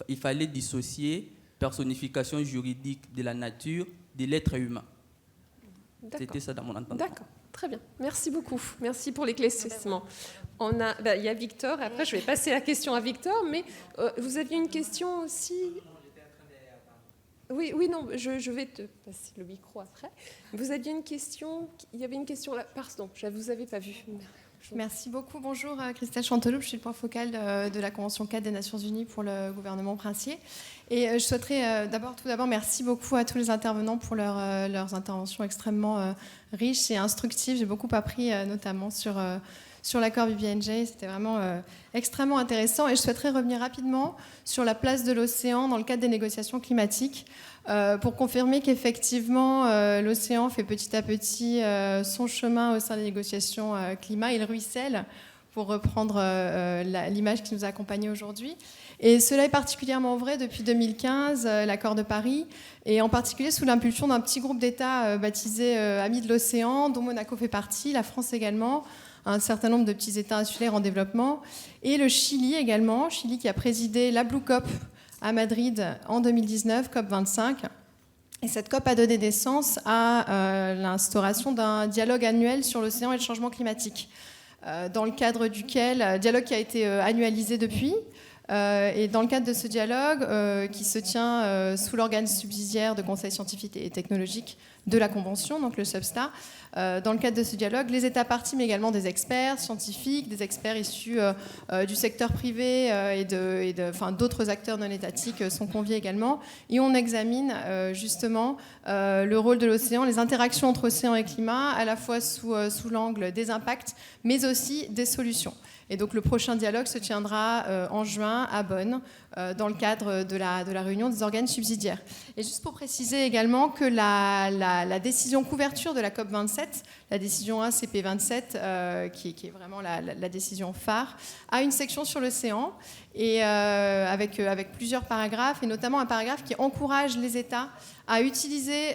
Il fallait dissocier personnification juridique de la nature de l'être humain. C'était ça dans mon entendement. D'accord, très bien. Merci beaucoup. Merci pour l'éclaircissement. Il y a Victor, après je vais passer la question à Victor, mais vous aviez une question aussi? Oui, non, je vais te passer le micro après. Vous aviez une question, il y avait une question là, pardon, je ne vous avais pas vu. Merci beaucoup. Bonjour, Christelle Chanteloup, je suis le point focal de la Convention cadre des Nations Unies pour le gouvernement princier. Et je souhaiterais tout d'abord merci beaucoup à tous les intervenants pour leurs interventions extrêmement riches et instructives. J'ai beaucoup appris, notamment sur l'accord BBNJ. C'était vraiment extrêmement intéressant. Et je souhaiterais revenir rapidement sur la place de l'océan dans le cadre des négociations climatiques, pour confirmer qu'effectivement, l'océan fait petit à petit son chemin au sein des négociations climat. Il ruisselle, pour reprendre l'image qui nous a accompagnés aujourd'hui. Et cela est particulièrement vrai depuis 2015, l'accord de Paris, et en particulier sous l'impulsion d'un petit groupe d'États baptisé Amis de l'océan, dont Monaco fait partie, la France également, un certain nombre de petits États insulaires en développement, et le Chili également, Chili qui a présidé la Blue COP à Madrid en 2019, COP 25. Et cette COP a donné naissance à l'instauration d'un dialogue annuel sur l'océan et le changement climatique, dans le cadre duquel, dialogue qui a été annualisé depuis, Et dans le cadre de ce dialogue, qui se tient sous l'organe subsidiaire de conseil scientifique et technologique de la Convention, donc le SUBSTA, dans le cadre de ce dialogue, les États parties, mais également des experts scientifiques, des experts issus du secteur privé et d'autres acteurs non étatiques sont conviés également. Et on examine justement le rôle de l'océan, les interactions entre océan et climat, à la fois sous l'angle des impacts, mais aussi des solutions. Et donc le prochain dialogue se tiendra en juin à Bonn, dans le cadre de la réunion des organes subsidiaires. Et juste pour préciser également que la décision couverture de la COP27, la décision 1 CP27, qui est vraiment la décision phare, a une section sur l'océan, et avec plusieurs paragraphes, et notamment un paragraphe qui encourage les États à utiliser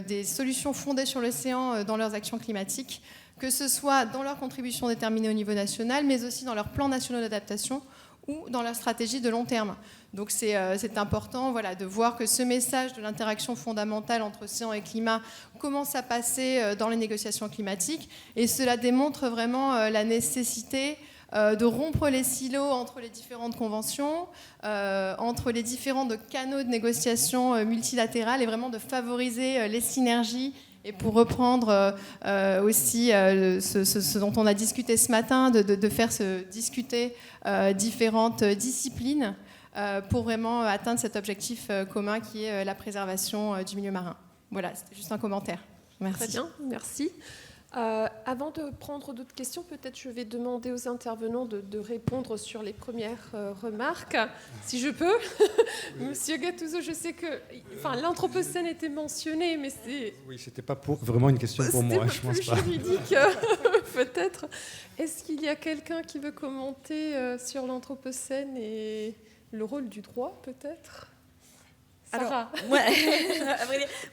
des solutions fondées sur l'océan dans leurs actions climatiques, que ce soit dans leurs contributions déterminées au niveau national, mais aussi dans leurs plans nationaux d'adaptation ou dans leur stratégie de long terme. Donc c'est important de voir que ce message de l'interaction fondamentale entre océan et climat commence à passer dans les négociations climatiques, et cela démontre vraiment la nécessité de rompre les silos entre les différentes conventions, entre les différents canaux de négociation multilatérales, et vraiment de favoriser les synergies. Et pour reprendre aussi ce dont on a discuté ce matin, de faire se discuter différentes disciplines pour vraiment atteindre cet objectif commun qui est la préservation du milieu marin. Voilà, c'était juste un commentaire. Merci. Très bien, merci. Avant de prendre d'autres questions, peut-être je vais demander aux intervenants de répondre sur les premières remarques, si je peux. Monsieur Gattuso, je sais que l'anthropocène était mentionné, mais c'est... Oui, c'était pas vraiment une question pour moi, je pense pas. C'était juridique, peut-être. Est-ce qu'il y a quelqu'un qui veut commenter sur l'anthropocène et le rôle du droit, peut-être ? Alors,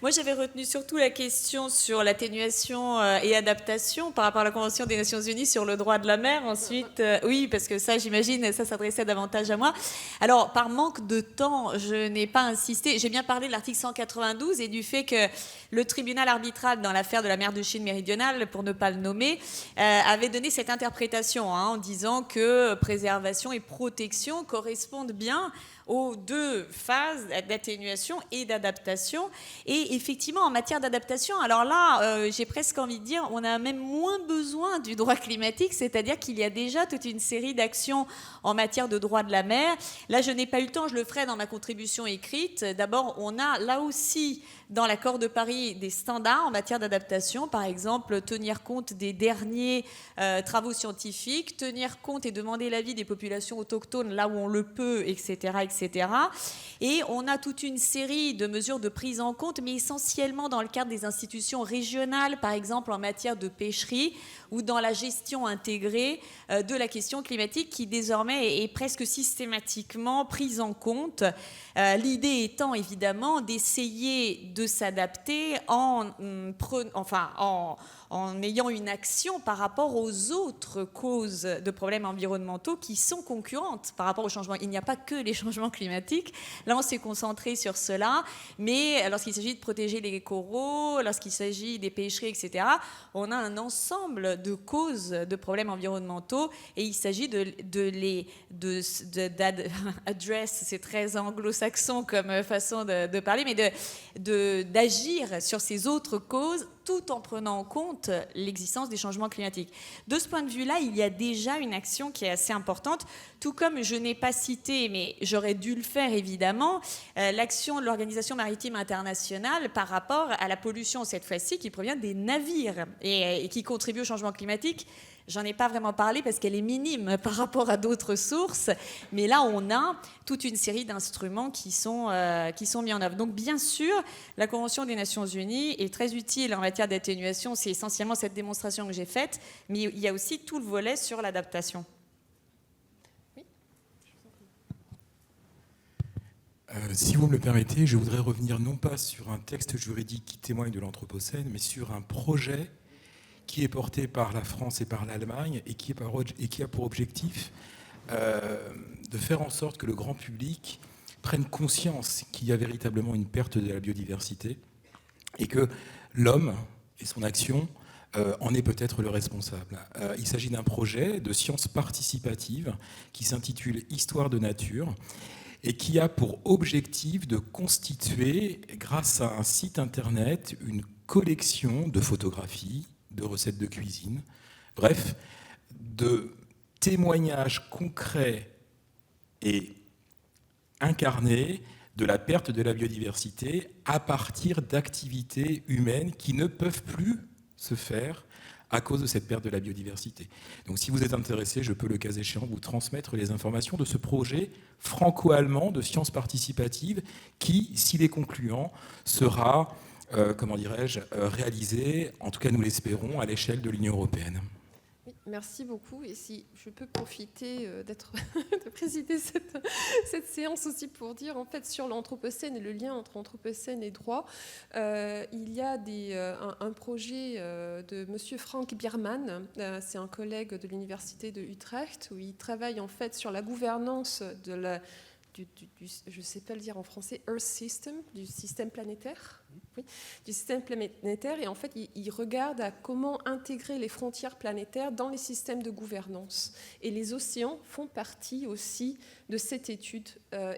moi, j'avais retenu surtout la question sur l'atténuation et adaptation par rapport à la Convention des Nations Unies sur le droit de la mer. Ensuite, oui, parce que ça, j'imagine, ça s'adressait davantage à moi. Alors, par manque de temps, je n'ai pas insisté. J'ai bien parlé de l'article 192 et du fait que le tribunal arbitral dans l'affaire de la mer de Chine méridionale, pour ne pas le nommer, avait donné cette interprétation en disant que préservation et protection correspondent bien aux deux phases d'atténuation et d'adaptation. Et effectivement, en matière d'adaptation, alors là, j'ai presque envie de dire, on a même moins besoin du droit climatique, c'est-à-dire qu'il y a déjà toute une série d'actions en matière de droit de la mer. Là, je n'ai pas eu le temps, je le ferai dans ma contribution écrite. D'abord, on a là aussi, dans l'accord de Paris, des standards en matière d'adaptation, par exemple, tenir compte des derniers travaux scientifiques, tenir compte et demander l'avis des populations autochtones là où on le peut, etc., etc. Et on a toute une série de mesures de prise en compte, mais essentiellement dans le cadre des institutions régionales, par exemple en matière de pêcherie ou dans la gestion intégrée de la question climatique qui désormais est presque systématiquement prise en compte. L'idée étant évidemment d'essayer de s'adapter en ayant une action par rapport aux autres causes de problèmes environnementaux qui sont concurrentes par rapport au changement. Il n'y a pas que les changements climatiques. Là, on s'est concentré sur cela, mais lorsqu'il s'agit de protéger les coraux, lorsqu'il s'agit des pêcheries, etc., on a un ensemble de causes de problèmes environnementaux et il s'agit address, c'est très anglo-saxon comme façon de parler, mais d'agir sur ces autres causes tout en prenant en compte l'existence des changements climatiques. De ce point de vue-là, il y a déjà une action qui est assez importante, tout comme je n'ai pas cité, mais j'aurais dû le faire évidemment, l'action de l'Organisation maritime internationale par rapport à la pollution, cette fois-ci, qui provient des navires et qui contribue au changement climatique. J'en ai pas vraiment parlé parce qu'elle est minime par rapport à d'autres sources, mais là on a toute une série d'instruments qui sont mis en œuvre. Donc bien sûr, la Convention des Nations Unies est très utile en matière d'atténuation, c'est essentiellement cette démonstration que j'ai faite, mais il y a aussi tout le volet sur l'adaptation. Oui. Si vous me le permettez, je voudrais revenir non pas sur un texte juridique qui témoigne de l'Anthropocène, mais sur un projet qui est porté par la France et par l'Allemagne et qui a pour objectif de faire en sorte que le grand public prenne conscience qu'il y a véritablement une perte de la biodiversité et que l'homme et son action en est peut-être le responsable. Il s'agit d'un projet de sciences participatives qui s'intitule Histoire de nature et qui a pour objectif de constituer, grâce à un site internet, une collection de photographies, de recettes de cuisine, bref, de témoignages concrets et incarnés de la perte de la biodiversité à partir d'activités humaines qui ne peuvent plus se faire à cause de cette perte de la biodiversité. Donc si vous êtes intéressé, je peux le cas échéant vous transmettre les informations de ce projet franco-allemand de sciences participatives qui, s'il est concluant, sera, réalisé, en tout cas nous l'espérons, à l'échelle de l'Union européenne. Oui, merci beaucoup. Et si je peux profiter de présider cette séance aussi pour dire, en fait, sur l'Anthropocène et le lien entre Anthropocène et droit, il y a un projet de monsieur Frank Bierman, c'est un collègue de l'Université de Utrecht, où il travaille en fait sur la gouvernance de je ne sais pas le dire en français, Earth System, du système planétaire. Oui, du système planétaire, et en fait, il regarde à comment intégrer les frontières planétaires dans les systèmes de gouvernance. Et les océans font partie aussi de cette étude.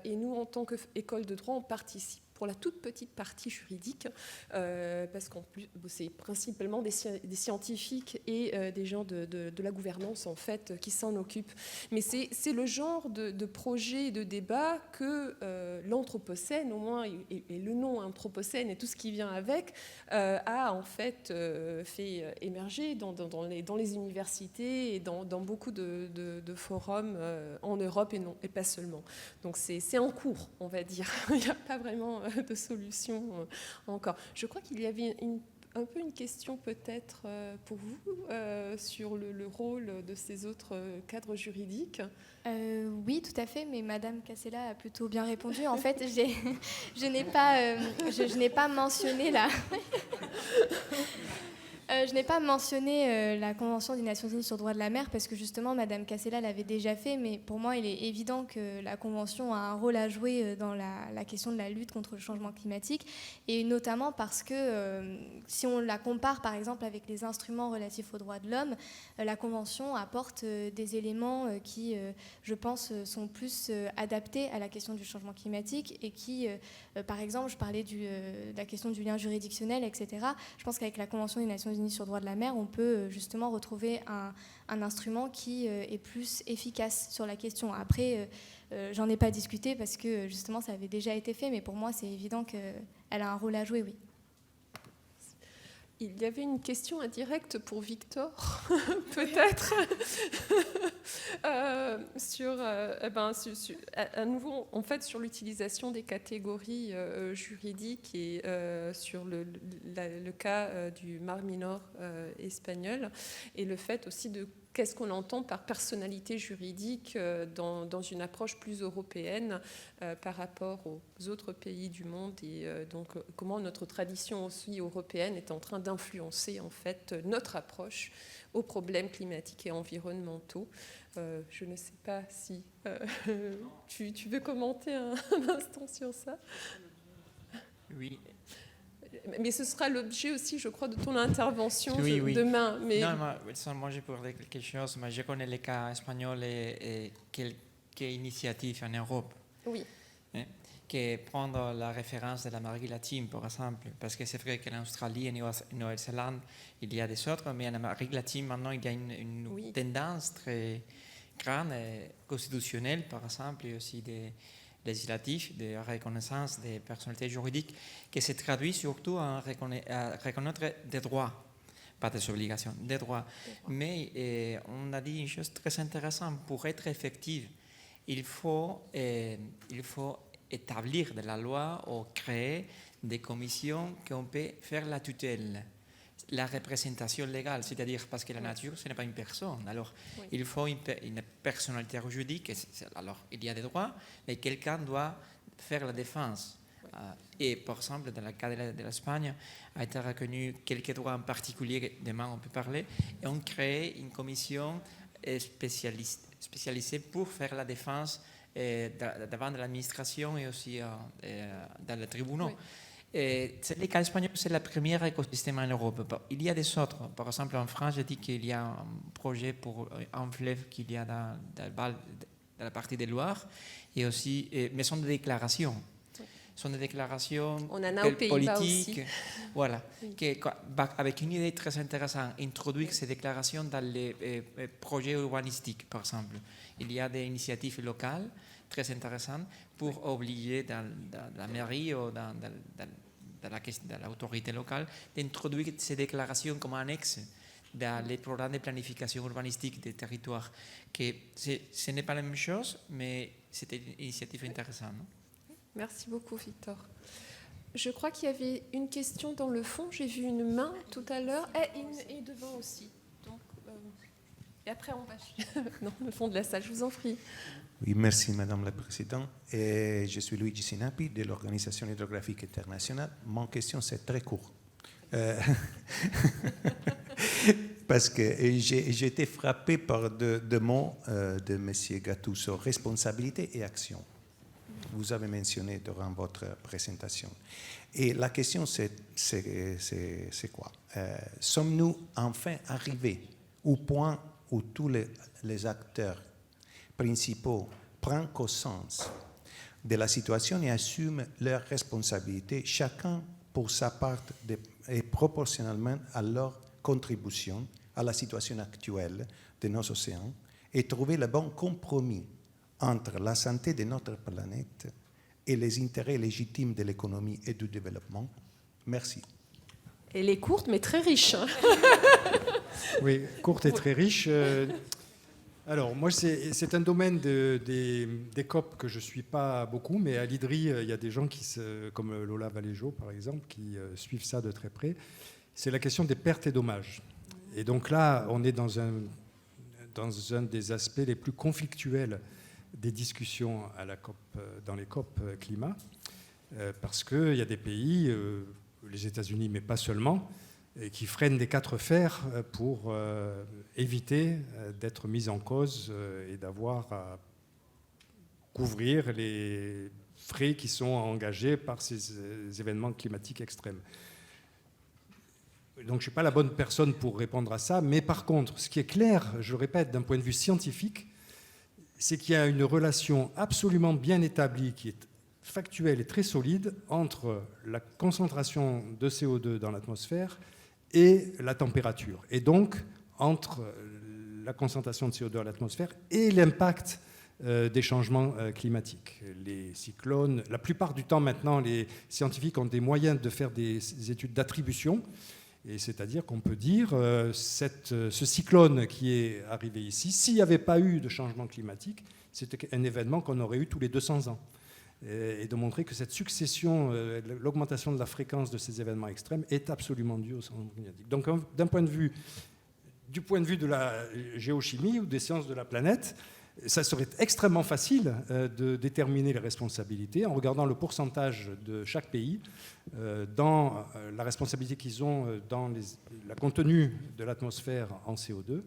Et nous, en tant qu'école de droit, on participe pour la toute petite partie juridique, parce qu'en plus, c'est principalement des scientifiques et des gens de la gouvernance, en fait, qui s'en occupent. Mais c'est le genre de projet et de débat que l'Anthropocène, au moins, et le nom Anthropocène et tout ce qui vient avec, a en fait fait émerger dans les universités et dans beaucoup de forums en Europe et pas seulement. Donc c'est en cours, on va dire. Il n'y a pas vraiment de solution encore. Je crois qu'il y avait un peu une question peut-être pour vous sur le rôle de ces autres cadres juridiques. Oui, tout à fait, mais Madame Cassella a plutôt bien répondu. En fait, je n'ai pas mentionné la... je n'ai pas mentionné la Convention des Nations Unies sur le droit de la mer parce que justement, Madame Cassella l'avait déjà fait, mais pour moi, il est évident que la Convention a un rôle à jouer dans la question de la lutte contre le changement climatique, et notamment parce que si on la compare par exemple avec les instruments relatifs aux droits de l'homme, la Convention apporte des éléments qui, je pense, sont plus adaptés à la question du changement climatique et qui, par exemple, je parlais de la question du lien juridictionnel, etc. Je pense qu'avec la Convention des Nations Unies sur le droit de la mer, on peut justement retrouver un instrument qui est plus efficace sur la question. Après, j'en ai pas discuté parce que justement ça avait déjà été fait, mais pour moi c'est évident qu'elle a un rôle à jouer, oui. Il y avait une question indirecte pour Victor, peut-être, à nouveau, en fait, sur l'utilisation des catégories juridiques et sur le cas du Mar Minor espagnol, et le fait aussi de qu'est-ce qu'on entend par personnalité juridique dans une approche plus européenne par rapport aux autres pays du monde, et donc comment notre tradition aussi européenne est en train d'influencer en fait notre approche aux problèmes climatiques et environnementaux. Je ne sais pas si tu veux commenter un instant sur ça. Oui. Mais ce sera l'objet aussi, je crois, de ton intervention oui. demain. Mais... Non, moi je pourrais dire quelque chose, mais je connais les cas espagnols et quelques initiatives en Europe. Oui. Que prendre la référence de l'Amérique latine, par exemple, parce que c'est vrai qu'en Australie et en Nouvelle-Zélande, il y a des autres, mais en Amérique latine, maintenant, il y a une tendance très grande, constitutionnelle, par exemple, et aussi des législatif de reconnaissance des personnalités juridiques qui se traduit surtout en reconnaître des droits, pas des obligations, des droits. Mais on a dit une chose très intéressante, pour être effective, il faut établir de la loi ou créer des commissions qui on peut faire la tutelle, la représentation légale, c'est-à-dire parce que la nature, ce n'est pas une personne. Alors, il faut une personnalité juridique. Alors, il y a des droits, mais quelqu'un doit faire la défense. Et, par exemple, dans le cas de l'Espagne, a été reconnu quelques droits en particulier, demain on peut parler, et on crée une commission spécialisée pour faire la défense devant l'administration et aussi dans les tribunaux. Les cas espagnols, c'est le premier écosystème en Europe. Il y a des autres. Par exemple, en France, je dis qu'il y a un projet pour un fleuve qu'il y a dans la partie de Loire, et aussi, mais ce sont des déclarations. Ce sont des déclarations On en a aux Pays-Bas politiques, aussi. voilà, avec une idée très intéressante, introduire ces déclarations dans les projets urbanistiques, par exemple. Il y a des initiatives locales très intéressantes pour obliger dans la mairie ou dans l'autorité locale d'introduire ces déclarations comme annexe dans les programmes de planification urbanistique des territoires. Ce n'est pas la même chose, mais c'était une initiative intéressante. Non? Merci beaucoup, Victor. Je crois qu'il y avait une question dans le fond. J'ai vu une main tout à l'heure et devant aussi. Donc, et après, on va dans le fond de la salle. Je vous en prie. Oui, merci Madame la Présidente. Et je suis Luigi Sinapi de l'Organisation hydrographique internationale. Mon question, c'est très court. Parce que j'ai été frappé par deux mots de M. Gattuso, responsabilité et action. Vous avez mentionné durant votre présentation. Et la question, c'est quoi? Sommes-nous enfin arrivés au point où tous les acteurs principaux prennent conscience de la situation et assument leurs responsabilités, chacun pour sa part et proportionnellement à leur contribution à la situation actuelle de nos océans, et trouver le bon compromis entre la santé de notre planète et les intérêts légitimes de l'économie et du développement. Merci. Elle est courte, mais très riche. Oui, courte et très riche. Alors, moi, c'est un domaine des COP que je ne suis pas beaucoup, mais à l'IDRI, il y a des gens comme Lola Valéjo, par exemple, qui suivent ça de très près. C'est la question des pertes et dommages. Et donc là, on est dans un des aspects les plus conflictuels des discussions dans les COP climat, parce qu'il y a des pays, les États-Unis, mais pas seulement, qui freinent des quatre fers pour éviter d'être mis en cause et d'avoir à couvrir les frais qui sont engagés par ces événements climatiques extrêmes. Donc je ne suis pas la bonne personne pour répondre à ça, mais par contre, ce qui est clair, je le répète, d'un point de vue scientifique, c'est qu'il y a une relation absolument bien établie, qui est factuelle et très solide, entre la concentration de CO2 dans l'atmosphère et la température. Et donc, entre la concentration de CO2 dans l'atmosphère et l'impact des changements climatiques. Les cyclones, la plupart du temps maintenant, les scientifiques ont des moyens de faire des études d'attribution. Et c'est-à-dire qu'on peut dire ce cyclone qui est arrivé ici, s'il n'y avait pas eu de changement climatique, c'était un événement qu'on aurait eu tous les 200 ans. Et de montrer que cette succession, l'augmentation de la fréquence de ces événements extrêmes est absolument due au changement climatique. Donc du point de vue de la géochimie ou des sciences de la planète, ça serait extrêmement facile de déterminer les responsabilités en regardant le pourcentage de chaque pays dans la responsabilité qu'ils ont dans la contenue de l'atmosphère en CO2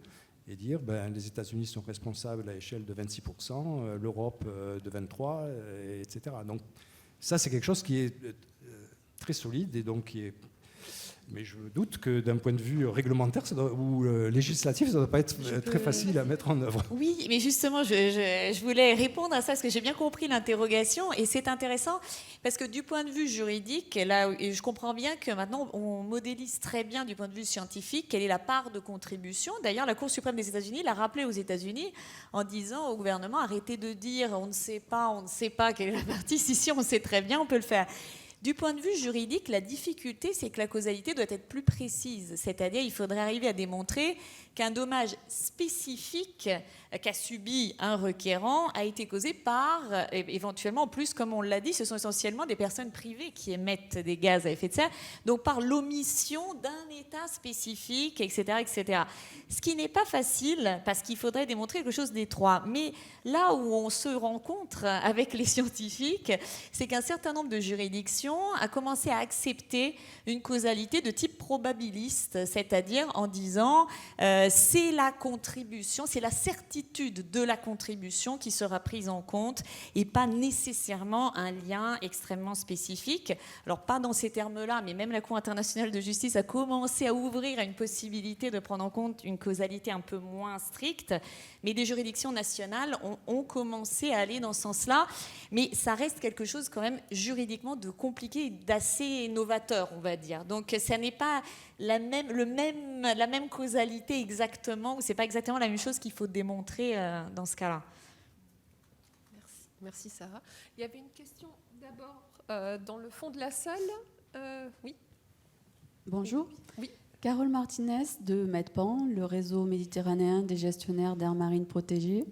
et dire les États-Unis sont responsables à l'échelle de 26%, l'Europe de 23%, etc. Donc ça, c'est quelque chose qui est très solide et donc qui est... Mais je doute que d'un point de vue réglementaire ou législatif, ça ne doit pas être très facile à mettre en œuvre. Oui, mais justement, je voulais répondre à ça parce que j'ai bien compris l'interrogation et c'est intéressant parce que du point de vue juridique, là, je comprends bien que maintenant on modélise très bien du point de vue scientifique quelle est la part de contribution. D'ailleurs, la Cour suprême des États-Unis l'a rappelé aux États-Unis en disant au gouvernement arrêtez de dire on ne sait pas quelle est la partie. Si, on sait très bien, on peut le faire. Du point de vue juridique, la difficulté, c'est que la causalité doit être plus précise. C'est-à-dire, il faudrait arriver à démontrer qu'un dommage spécifique qu'a subi un requérant a été causé par, éventuellement, en plus, comme on l'a dit, ce sont essentiellement des personnes privées qui émettent des gaz à effet de serre, donc par l'omission d'un état spécifique, etc., etc. Ce qui n'est pas facile, parce qu'il faudrait démontrer quelque chose d'étroit. Mais là où on se rencontre avec les scientifiques, c'est qu'un certain nombre de juridictions juridiction a commencé à accepter une causalité de type probabiliste, c'est-à-dire en disant c'est la contribution, c'est la certitude de la contribution qui sera prise en compte et pas nécessairement un lien extrêmement spécifique. Alors pas dans ces termes-là, mais même la Cour internationale de justice a commencé à ouvrir à une possibilité de prendre en compte une causalité un peu moins stricte, mais des juridictions nationales ont commencé à aller dans ce sens-là, mais ça reste quelque chose quand même juridiquement de compliqué et d'assez novateur, on va dire. Donc ça n'est pas la même causalité exactement, ou c'est pas exactement la même chose qu'il faut démontrer dans ce cas-là. Merci Sarah. Il y avait une question d'abord dans le fond de la salle. Oui. Bonjour. Oui. Carole Martinez de MEDPAN, le réseau méditerranéen des gestionnaires d'aires marines protégées.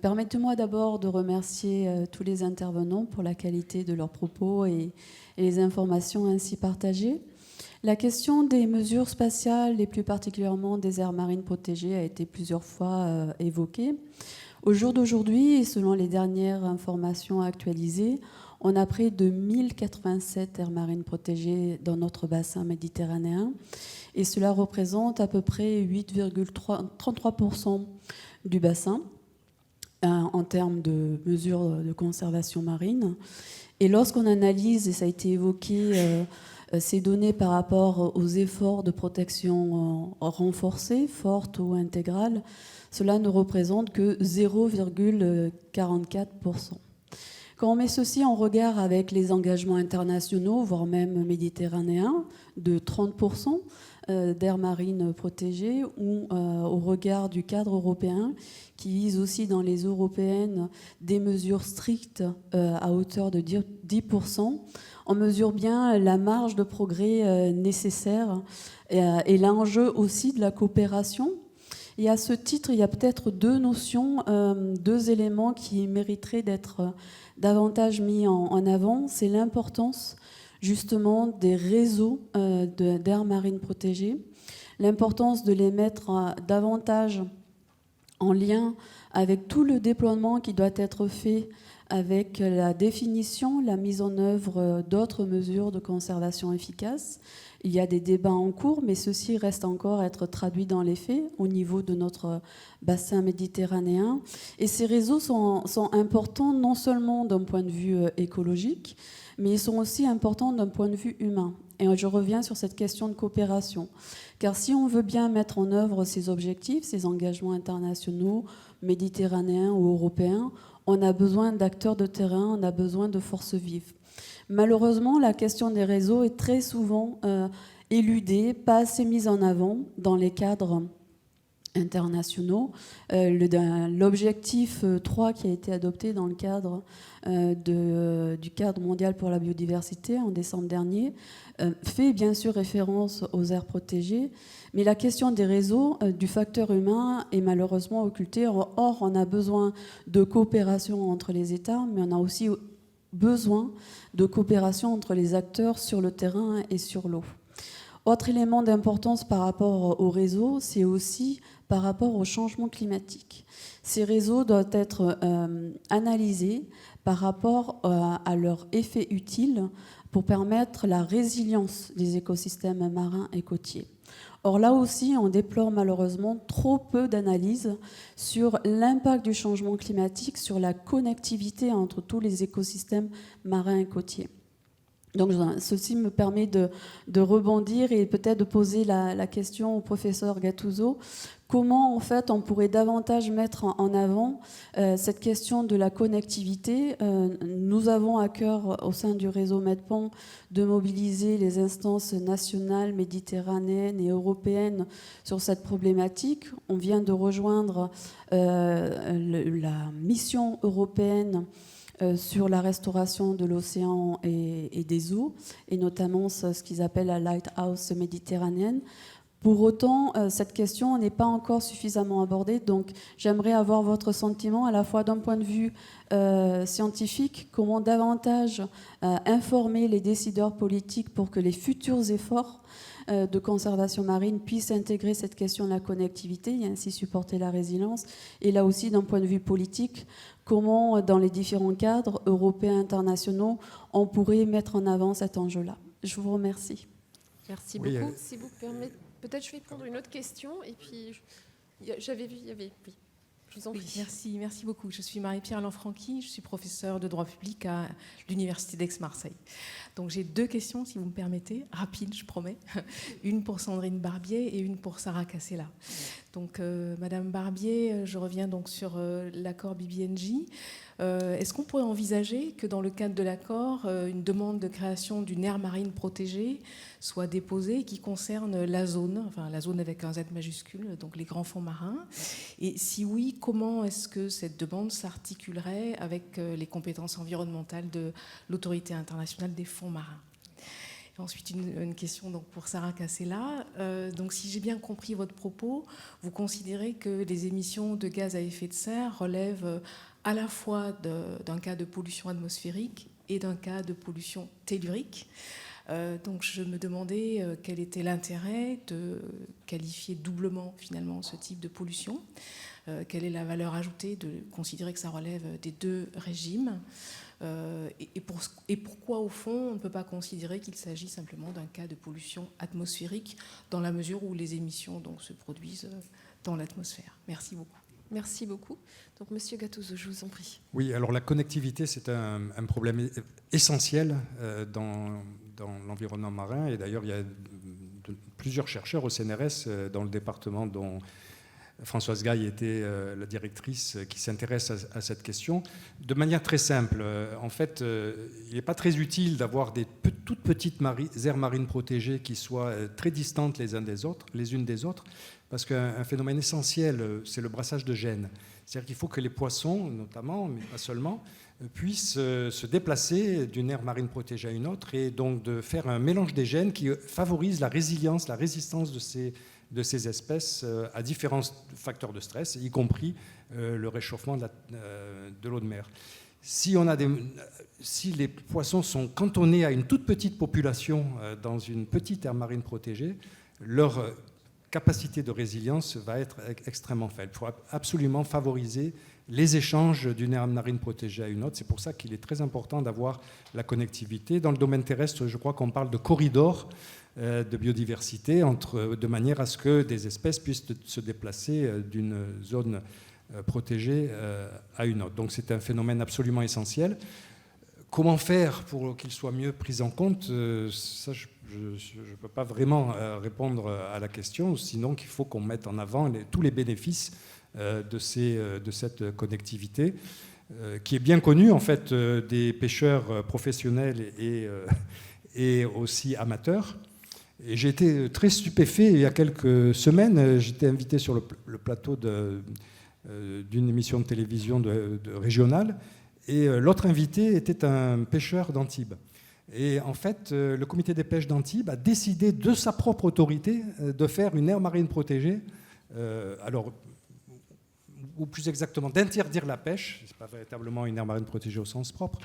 Permettez-moi d'abord de remercier tous les intervenants pour la qualité de leurs propos et les informations ainsi partagées. La question des mesures spatiales et plus particulièrement des aires marines protégées a été plusieurs fois évoquée. Au jour d'aujourd'hui, et selon les dernières informations actualisées, on a près de 1087 aires marines protégées dans notre bassin méditerranéen et cela représente à peu près 8,33% du bassin en termes de mesures de conservation marine. Et lorsqu'on analyse, et ça a été évoqué, ces données par rapport aux efforts de protection renforcés, fortes ou intégrales, cela ne représente que 0,44%. Quand on met ceci en regard avec les engagements internationaux, voire même méditerranéens, de 30% d'aires marines protégées, ou au regard du cadre européen, qui vise aussi dans les européennes des mesures strictes à hauteur de 10%, on mesure bien la marge de progrès nécessaire et l'enjeu aussi de la coopération. Et à ce titre, il y a peut-être deux notions, deux éléments qui mériteraient d'être davantage mis en avant. C'est l'importance justement des réseaux d'aires marines protégées, l'importance de les mettre davantage en lien avec tout le déploiement qui doit être fait avec la définition, la mise en œuvre d'autres mesures de conservation efficaces. Il y a des débats en cours, mais ceci reste encore à être traduit dans les faits au niveau de notre bassin méditerranéen. Et ces réseaux sont importants non seulement d'un point de vue écologique, mais ils sont aussi importants d'un point de vue humain. Et je reviens sur cette question de coopération. Car si on veut bien mettre en œuvre ces objectifs, ces engagements internationaux, méditerranéens ou européens, on a besoin d'acteurs de terrain, on a besoin de forces vives. Malheureusement, la question des réseaux est très souvent éludée, pas assez mise en avant dans les cadres internationaux. L'objectif 3 qui a été adopté dans le cadre du cadre mondial pour la biodiversité en décembre dernier fait bien sûr référence aux aires protégées, mais la question des réseaux, du facteur humain est malheureusement occultée. Or, on a besoin de coopération entre les États, mais on a aussi besoin de coopération entre les acteurs sur le terrain et sur l'eau. Autre élément d'importance par rapport au réseau, c'est aussi par rapport au changement climatique. Ces réseaux doivent être analysés par rapport à leur effet utile pour permettre la résilience des écosystèmes marins et côtiers. Or là aussi, on déplore malheureusement trop peu d'analyses sur l'impact du changement climatique, sur la connectivité entre tous les écosystèmes marins et côtiers. Donc ceci me permet de rebondir et peut-être de poser la question au professeur Gattuso. Comment en fait on pourrait davantage mettre en avant cette question de la connectivité? Nous avons à cœur au sein du réseau MEDPAN de mobiliser les instances nationales, méditerranéennes et européennes sur cette problématique. On vient de rejoindre la mission européenne sur la restauration de l'océan et des eaux, et notamment ce qu'ils appellent la Lighthouse méditerranéenne, Pour autant, cette question n'est pas encore suffisamment abordée, donc j'aimerais avoir votre sentiment à la fois d'un point de vue scientifique, comment davantage informer les décideurs politiques pour que les futurs efforts de conservation marine puissent intégrer cette question de la connectivité et ainsi supporter la résilience. Et là aussi, d'un point de vue politique, comment, dans les différents cadres européens, internationaux, on pourrait mettre en avant cet enjeu-là. Je vous remercie. Merci beaucoup. Si vous permettez, peut-être je vais prendre une autre question. Et puis, j'avais vu, il y avait... Oui. Je vous en prie. Merci beaucoup. Je suis Marie-Pierre Lanfranchi, je suis professeure de droit public à l'Université d'Aix-Marseille. Donc j'ai 2 questions, si vous me permettez, rapides, je promets. Une pour Sandrine Barbier et une pour Sarah Casella. Donc Madame Barbier, je reviens donc sur l'accord BBNJ. Est-ce qu'on pourrait envisager que dans le cadre de l'accord, une demande de création d'une aire marine protégée soit déposée qui concerne la zone avec un Z majuscule, donc les grands fonds marins? Et si oui, comment est-ce que cette demande s'articulerait avec les compétences environnementales de l'Autorité internationale des fonds marins? Et ensuite, une question donc pour Sarah Casella. Donc, si j'ai bien compris votre propos, vous considérez que les émissions de gaz à effet de serre relèvent à la fois d'un cas de pollution atmosphérique et d'un cas de pollution tellurique. Donc je me demandais quel était l'intérêt de qualifier doublement finalement ce type de pollution. Quelle est la valeur ajoutée de considérer que ça relève des 2 régimes et pourquoi au fond on ne peut pas considérer qu'il s'agit simplement d'un cas de pollution atmosphérique dans la mesure où les émissions donc, se produisent dans l'atmosphère. Merci beaucoup. Merci beaucoup. Donc, Monsieur Gattuso, je vous en prie. Oui, alors la connectivité, c'est un problème essentiel dans l'environnement marin. Et d'ailleurs, il y a plusieurs chercheurs au CNRS dans le département dont Françoise Gaille était la directrice qui s'intéresse à cette question. De manière très simple, en fait, il n'est pas très utile d'avoir des toutes petites aires marines protégées qui soient très distantes les unes des autres, parce qu'un phénomène essentiel, c'est le brassage de gènes. C'est-à-dire qu'il faut que les poissons, notamment, mais pas seulement, puissent se déplacer d'une aire marine protégée à une autre, et donc de faire un mélange des gènes qui favorise la résilience, la résistance de ces espèces à différents facteurs de stress, y compris le réchauffement de l'eau de mer. Si les poissons sont cantonnés à une toute petite population dans une petite aire marine protégée, leur capacité de résilience va être extrêmement faible. Il faut absolument favoriser les échanges d'une aire marine protégée à une autre. C'est pour ça qu'il est très important d'avoir la connectivité. Dans le domaine terrestre, je crois qu'on parle de corridors de biodiversité, de manière à ce que des espèces puissent se déplacer d'une zone protégée à une autre. Donc c'est un phénomène absolument essentiel. Comment faire pour qu'il soit mieux pris en compte? Ça, je ne peux pas vraiment répondre à la question, sinon qu'il faut qu'on mette en avant tous les bénéfices de cette connectivité, qui est bien connue en fait des pêcheurs professionnels et aussi amateurs. Et j'ai été très stupéfait il y a quelques semaines. J'étais invité sur le plateau d'une émission de télévision régionale, et l'autre invité était un pêcheur d'Antibes. Et en fait, le comité des pêches d'Antibes a décidé de sa propre autorité de faire une aire marine protégée, ou plus exactement d'interdire la pêche, ce n'est pas véritablement une aire marine protégée au sens propre,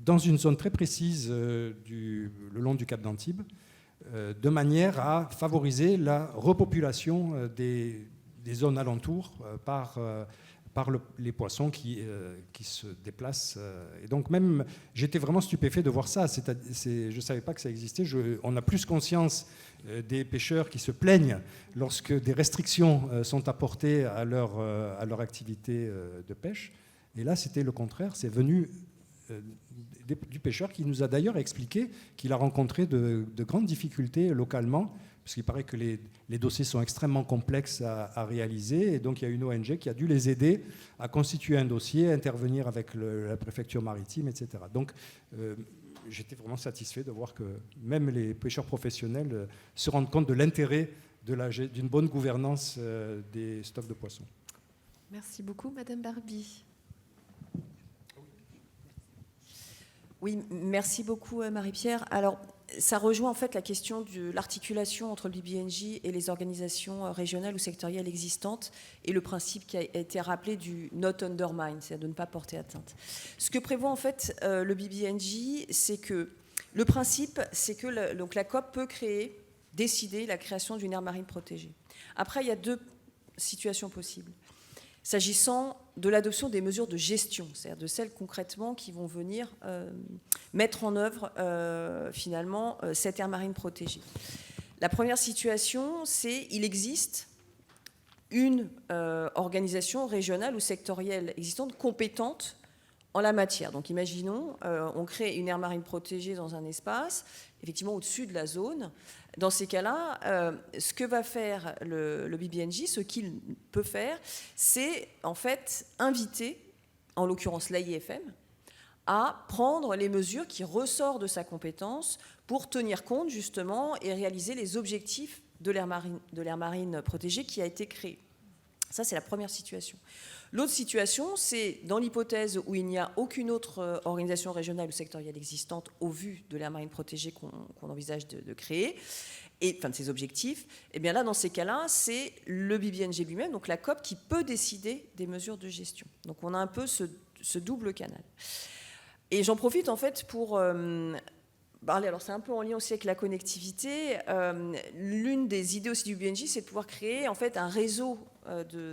dans une zone très précise le long du cap d'Antibes, de manière à favoriser la repopulation des zones alentours par les poissons qui se déplacent. Et donc même, j'étais vraiment stupéfait de voir ça. Je ne savais pas que ça existait. On a plus conscience des pêcheurs qui se plaignent lorsque des restrictions sont apportées à leur activité de pêche. Et là, c'était le contraire. C'est venu du pêcheur qui nous a d'ailleurs expliqué qu'il a rencontré de grandes difficultés localement, parce qu'il paraît que les dossiers sont extrêmement complexes à réaliser, et donc il y a une ONG qui a dû les aider à constituer un dossier, intervenir avec la préfecture maritime, etc. Donc j'étais vraiment satisfait de voir que même les pêcheurs professionnels se rendent compte de l'intérêt d'une bonne gouvernance des stocks de poissons. Merci beaucoup, Madame Barbie. Oui, merci beaucoup Marie-Pierre. Alors, ça rejoint en fait la question de l'articulation entre le BBNJ et les organisations régionales ou sectorielles existantes et le principe qui a été rappelé du not undermine, c'est-à-dire de ne pas porter atteinte. Ce que prévoit en fait le BBNJ, c'est que le principe, c'est que donc la COP peut décider la création d'une aire marine protégée. Après, il y a deux situations possibles. S'agissant de l'adoption des mesures de gestion, c'est-à-dire de celles concrètement qui vont venir mettre en œuvre finalement cette aire marine protégée. La première situation, c'est qu'il existe une organisation régionale ou sectorielle existante compétente en la matière. Donc imaginons, on crée une aire marine protégée dans un espace, effectivement au-dessus de la zone. Dans ces cas-là, ce que va faire le BBNJ, ce qu'il peut faire, c'est en fait inviter, en l'occurrence l'AIFM, à prendre les mesures qui ressortent de sa compétence pour tenir compte justement et réaliser les objectifs de l'aire marine protégée qui a été créée. Ça, c'est la première situation. L'autre situation, c'est dans l'hypothèse où il n'y a aucune autre organisation régionale ou sectorielle existante au vu de l'aire marine protégée qu'on envisage de créer, et enfin de ses objectifs, et bien là, dans ces cas-là, c'est le BBNJ lui-même, donc la COP, qui peut décider des mesures de gestion. Donc on a un peu ce double canal. Et j'en profite en fait pour parler, alors c'est un peu en lien aussi avec la connectivité, l'une des idées aussi du BBNJ, c'est de pouvoir créer en fait un réseau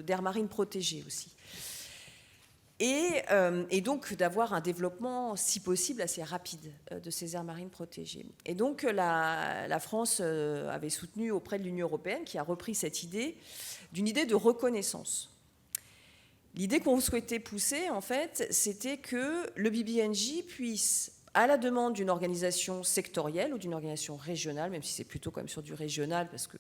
d'aires marines protégées aussi. Et donc d'avoir un développement, si possible, assez rapide de ces aires marines protégées. Et donc la France avait soutenu auprès de l'Union européenne, qui a repris cette idée, d'une idée de reconnaissance. L'idée qu'on souhaitait pousser, en fait, c'était que le BBNJ puisse, à la demande d'une organisation sectorielle ou d'une organisation régionale, même si c'est plutôt quand même sur du régional, parce que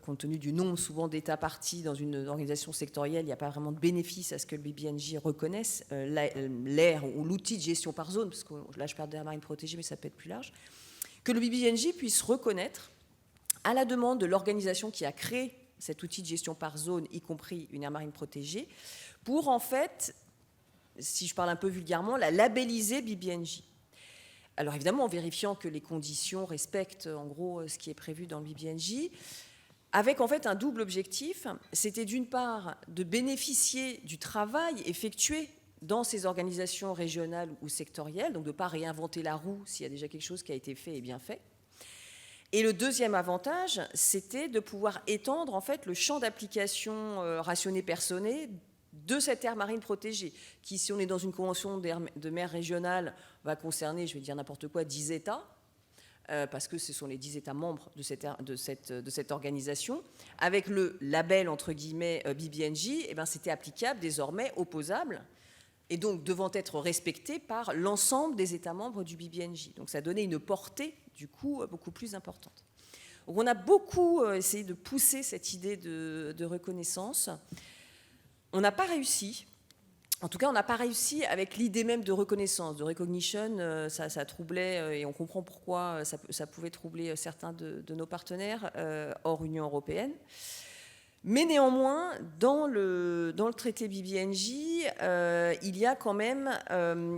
compte tenu du nombre souvent d'États parties dans une organisation sectorielle, il n'y a pas vraiment de bénéfice à ce que le BBNJ reconnaisse l'aire ou l'outil de gestion par zone, parce que là je parle d'aire marine protégée, mais ça peut être plus large, que le BBNJ puisse reconnaître, à la demande de l'organisation qui a créé cet outil de gestion par zone, y compris une aire marine protégée, pour en fait, si je parle un peu vulgairement, la labelliser BBNJ. Alors évidemment, en vérifiant que les conditions respectent en gros ce qui est prévu dans le BBNJ, avec en fait un double objectif, c'était d'une part de bénéficier du travail effectué dans ces organisations régionales ou sectorielles, donc de ne pas réinventer la roue s'il y a déjà quelque chose qui a été fait et bien fait. Et le deuxième avantage, c'était de pouvoir étendre en fait le champ d'application rationné personné de cette aire marine protégée, qui, si on est dans une convention de mer régionale, va concerner, je vais dire n'importe quoi, 10 États, parce que ce sont les 10 États membres de cette organisation. Avec le label, entre guillemets, BBNJ, eh ben, c'était applicable désormais, opposable, et donc devant être respecté par l'ensemble des États membres du BBNJ. Donc ça donnait une portée, du coup, beaucoup plus importante. Donc on a beaucoup essayé de pousser cette idée de reconnaissance. On n'a pas réussi. En tout cas, on n'a pas réussi avec l'idée même de reconnaissance, de recognition. Ça troublait, et on comprend pourquoi ça pouvait troubler certains de nos partenaires hors Union européenne. Mais néanmoins, dans le traité BBNJ, il y a quand même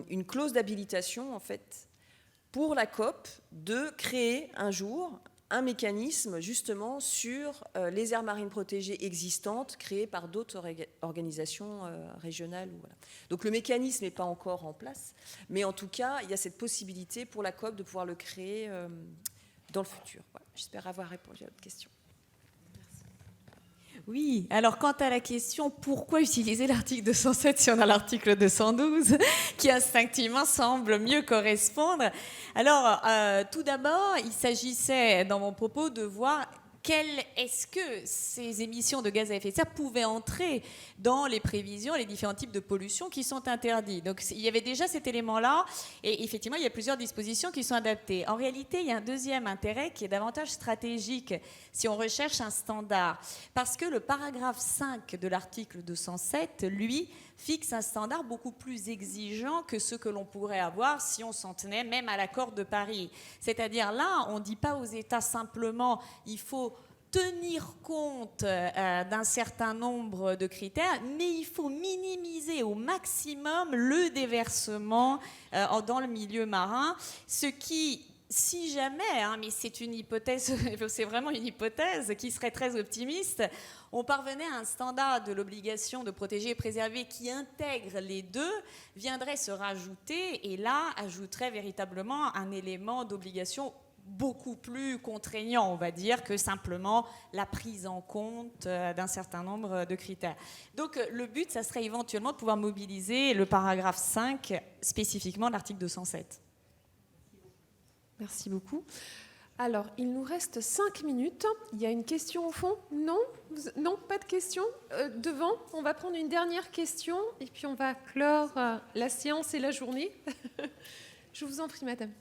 une clause d'habilitation, en fait, pour la COP de créer un jour un mécanisme justement sur les aires marines protégées existantes créées par d'autres organisations régionales. Voilà. Donc le mécanisme n'est pas encore en place, mais en tout cas, il y a cette possibilité pour la COP de pouvoir le créer dans le futur. Voilà. J'espère avoir répondu à votre question. Oui, alors quant à la question pourquoi utiliser l'article 207 si on a l'article 212 qui instinctivement semble mieux correspondre. Alors tout d'abord, il s'agissait dans mon propos de voir est-ce que ces émissions de gaz à effet de serre pouvaient entrer dans les prévisions, les différents types de pollution qui sont interdits. Donc il y avait déjà cet élément-là, et effectivement il y a plusieurs dispositions qui sont adaptées. En réalité, il y a un deuxième intérêt qui est davantage stratégique si on recherche un standard, parce que le paragraphe 5 de l'article 207, lui, fixe un standard beaucoup plus exigeant que ce que l'on pourrait avoir si on s'en tenait même à l'accord de Paris. C'est-à-dire là, on ne dit pas aux États simplement il faut tenir compte d'un certain nombre de critères, mais il faut minimiser au maximum le déversement dans le milieu marin, ce qui si jamais, mais c'est une hypothèse, c'est vraiment une hypothèse qui serait très optimiste, on parvenait à un standard de l'obligation de protéger et préserver qui intègre les deux, viendrait se rajouter et là ajouterait véritablement un élément d'obligation beaucoup plus contraignant, on va dire, que simplement la prise en compte d'un certain nombre de critères. Donc le but, ça serait éventuellement de pouvoir mobiliser le paragraphe 5, spécifiquement l'article 207. Merci beaucoup. Alors, il nous reste 5 minutes. Il y a une question au fond? Non? Non, pas de question? Devant, on va prendre une dernière question et puis on va clore la séance et la journée. Je vous en prie, madame.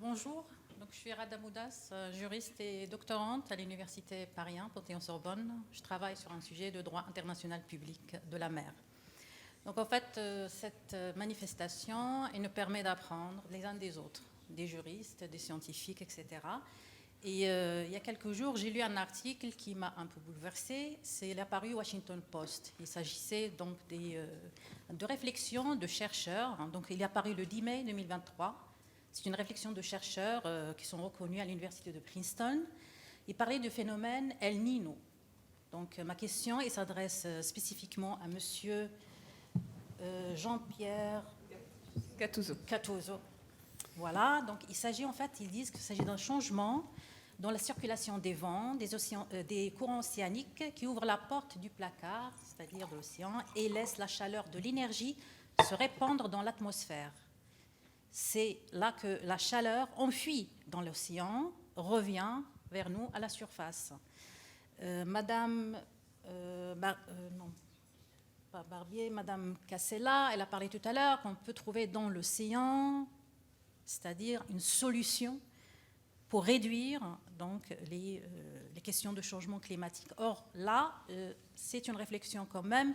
Bonjour, donc, je suis Rada Moudas, juriste et doctorante à l'Université Paris 1, Panthéon-Sorbonne. Je travaille sur un sujet de droit international public de la mer. Donc en fait, cette manifestation elle nous permet d'apprendre les uns des autres, des juristes, des scientifiques, etc. Et il y a quelques jours, j'ai lu un article qui m'a un peu bouleversée. C'est apparu au Washington Post. Il s'agissait donc de réflexions de chercheurs. Donc il est apparu le 10 mai 2023. C'est une réflexion de chercheurs qui sont reconnus à l'université de Princeton. Ils parlaient du phénomène El Niño. Donc ma question s'adresse spécifiquement à monsieur Jean-Pierre Gattuso. Voilà, donc il s'agit en fait, ils disent qu'il s'agit d'un changement dans la circulation des vents, des courants océaniques qui ouvrent la porte du placard, c'est-à-dire de l'océan, et laissent la chaleur de l'énergie se répandre dans l'atmosphère. C'est là que la chaleur enfuie dans l'océan, revient vers nous à la surface. Madame Cassella, elle a parlé tout à l'heure qu'on peut trouver dans l'océan, c'est-à-dire une solution pour réduire donc, les questions de changement climatique. Or, là, c'est une réflexion quand même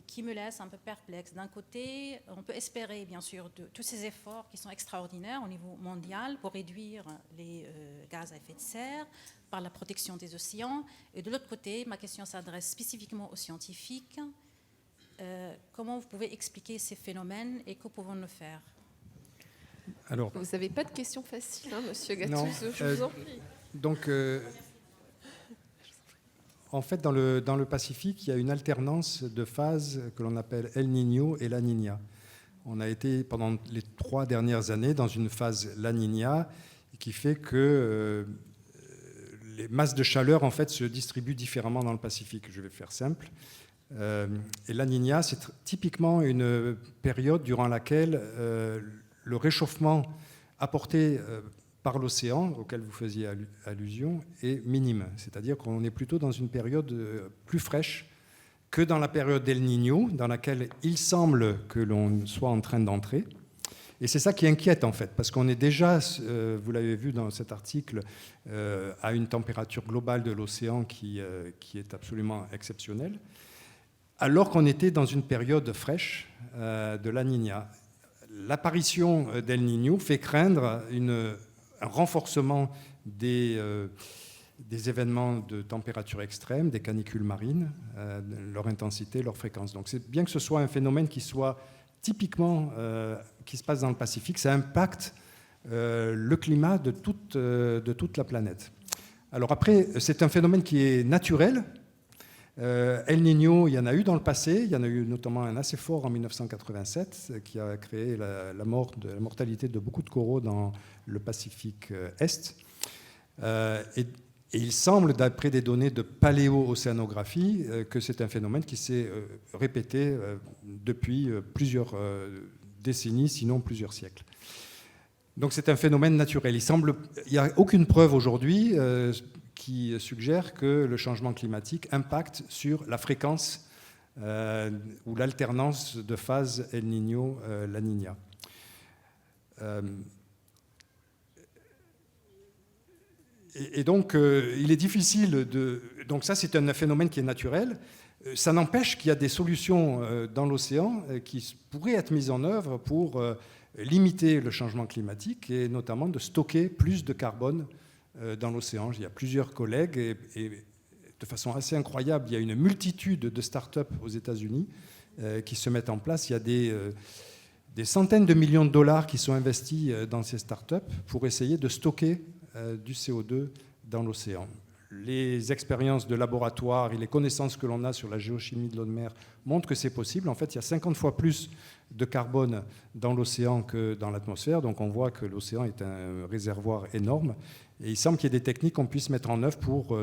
qui me laisse un peu perplexe. D'un côté, on peut espérer, bien sûr, de tous ces efforts qui sont extraordinaires au niveau mondial pour réduire les gaz à effet de serre par la protection des océans. Et de l'autre côté, ma question s'adresse spécifiquement aux scientifiques. Comment vous pouvez expliquer ces phénomènes et que pouvons-nous faire? Alors, vous n'avez pas de questions faciles, monsieur Gattuso, non, je vous en prie. Donc, en fait, dans le Pacifique, il y a une alternance de phases que l'on appelle El Niño et La Niña. On a été, pendant les 3 dernières années, dans une phase La Niña qui fait que les masses de chaleur, en fait, se distribuent différemment dans le Pacifique. Je vais faire simple. Et La Niña, c'est typiquement une période durant laquelle le réchauffement apporté par l'océan, auquel vous faisiez allusion, est minime. C'est-à-dire qu'on est plutôt dans une période plus fraîche que dans la période d'El Niño, dans laquelle il semble que l'on soit en train d'entrer. Et c'est ça qui inquiète, en fait, parce qu'on est déjà, vous l'avez vu dans cet article, à une température globale de l'océan qui est absolument exceptionnelle, alors qu'on était dans une période fraîche de La Niña. L'apparition d'El Niño fait craindre un renforcement des événements de température extrême, des canicules marines, leur intensité, leur fréquence. Donc c'est bien que ce soit un phénomène qui soit typiquement, qui se passe dans le Pacifique, ça impacte le climat de toute la planète. Alors après, c'est un phénomène qui est naturel. El Niño, il y en a eu dans le passé, il y en a eu notamment un assez fort en 1987 qui a créé la mortalité de beaucoup de coraux dans le Pacifique Est. Et il semble, d'après des données de paléo-océanographie, que c'est un phénomène qui s'est répété depuis plusieurs décennies, sinon plusieurs siècles. Donc c'est un phénomène naturel. Il n'y a aucune preuve aujourd'hui qui suggère que le changement climatique impacte sur la fréquence ou l'alternance de phases El Niño, La Niña. Et donc, il est difficile de... Donc ça, c'est un phénomène qui est naturel. Ça n'empêche qu'il y a des solutions dans l'océan qui pourraient être mises en œuvre pour limiter le changement climatique et notamment de stocker plus de carbone dans l'océan. Il y a plusieurs collègues et de façon assez incroyable, il y a une multitude de start-up aux États-Unis qui se mettent en place. Il y a des centaines de millions de dollars qui sont investis dans ces startups pour essayer de stocker du CO2 dans l'océan. Les expériences de laboratoire et les connaissances que l'on a sur la géochimie de l'eau de mer montrent que c'est possible. En fait, il y a 50 fois plus de carbone dans l'océan que dans l'atmosphère, donc on voit que l'océan est un réservoir énorme. Et il semble qu'il y ait des techniques qu'on puisse mettre en œuvre pour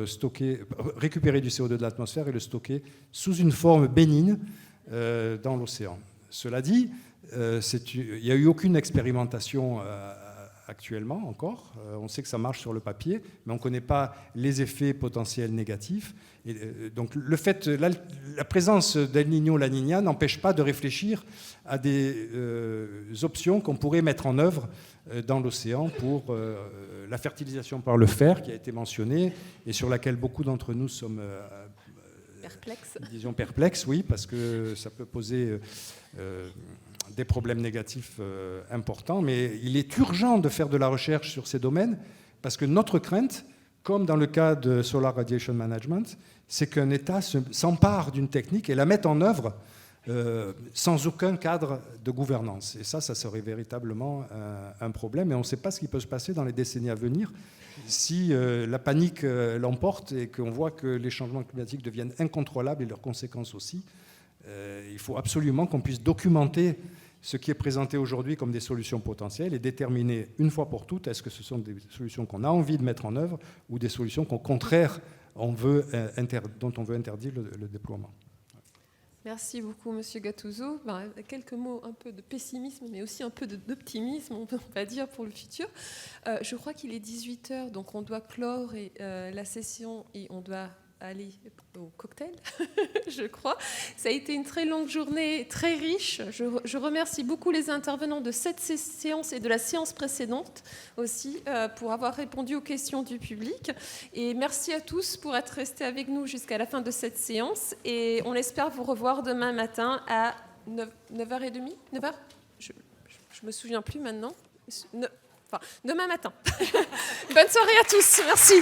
récupérer du CO2 de l'atmosphère et le stocker sous une forme bénigne dans l'océan. Cela dit, il n'y a eu aucune expérimentation actuellement encore. On sait que ça marche sur le papier, mais on ne connaît pas les effets potentiels négatifs. Et donc le fait, la présence d'El Niño, La Niña n'empêche pas de réfléchir à des options qu'on pourrait mettre en œuvre dans l'océan pour la fertilisation par le fer qui a été mentionnée et sur laquelle beaucoup d'entre nous sommes perplexes, oui, parce que ça peut poser des problèmes négatifs importants, mais il est urgent de faire de la recherche sur ces domaines parce que notre crainte, comme dans le cas de Solar Radiation Management, c'est qu'un État s'empare d'une technique et la mette en œuvre sans aucun cadre de gouvernance. Et ça serait véritablement un problème. Et on ne sait pas ce qui peut se passer dans les décennies à venir si la panique l'emporte et qu'on voit que les changements climatiques deviennent incontrôlables et leurs conséquences aussi. Il faut absolument qu'on puisse documenter ce qui est présenté aujourd'hui comme des solutions potentielles et déterminer une fois pour toutes est-ce que ce sont des solutions qu'on a envie de mettre en œuvre ou des solutions qu'au contraire dont on veut interdire le déploiement. Merci beaucoup, Monsieur Gattuso. Quelques mots un peu de pessimisme, mais aussi un peu d'optimisme, on va dire, pour le futur. Je crois qu'il est 18h, donc on doit clore la session et on doit aller au cocktail, je crois. Ça a été une très longue journée, très riche. Je remercie beaucoup les intervenants de cette séance et de la séance précédente aussi pour avoir répondu aux questions du public. Et merci à tous pour être restés avec nous jusqu'à la fin de cette séance. Et on espère vous revoir demain matin à 9h30 9h je me souviens plus maintenant. Demain matin. Bonne soirée à tous. Merci.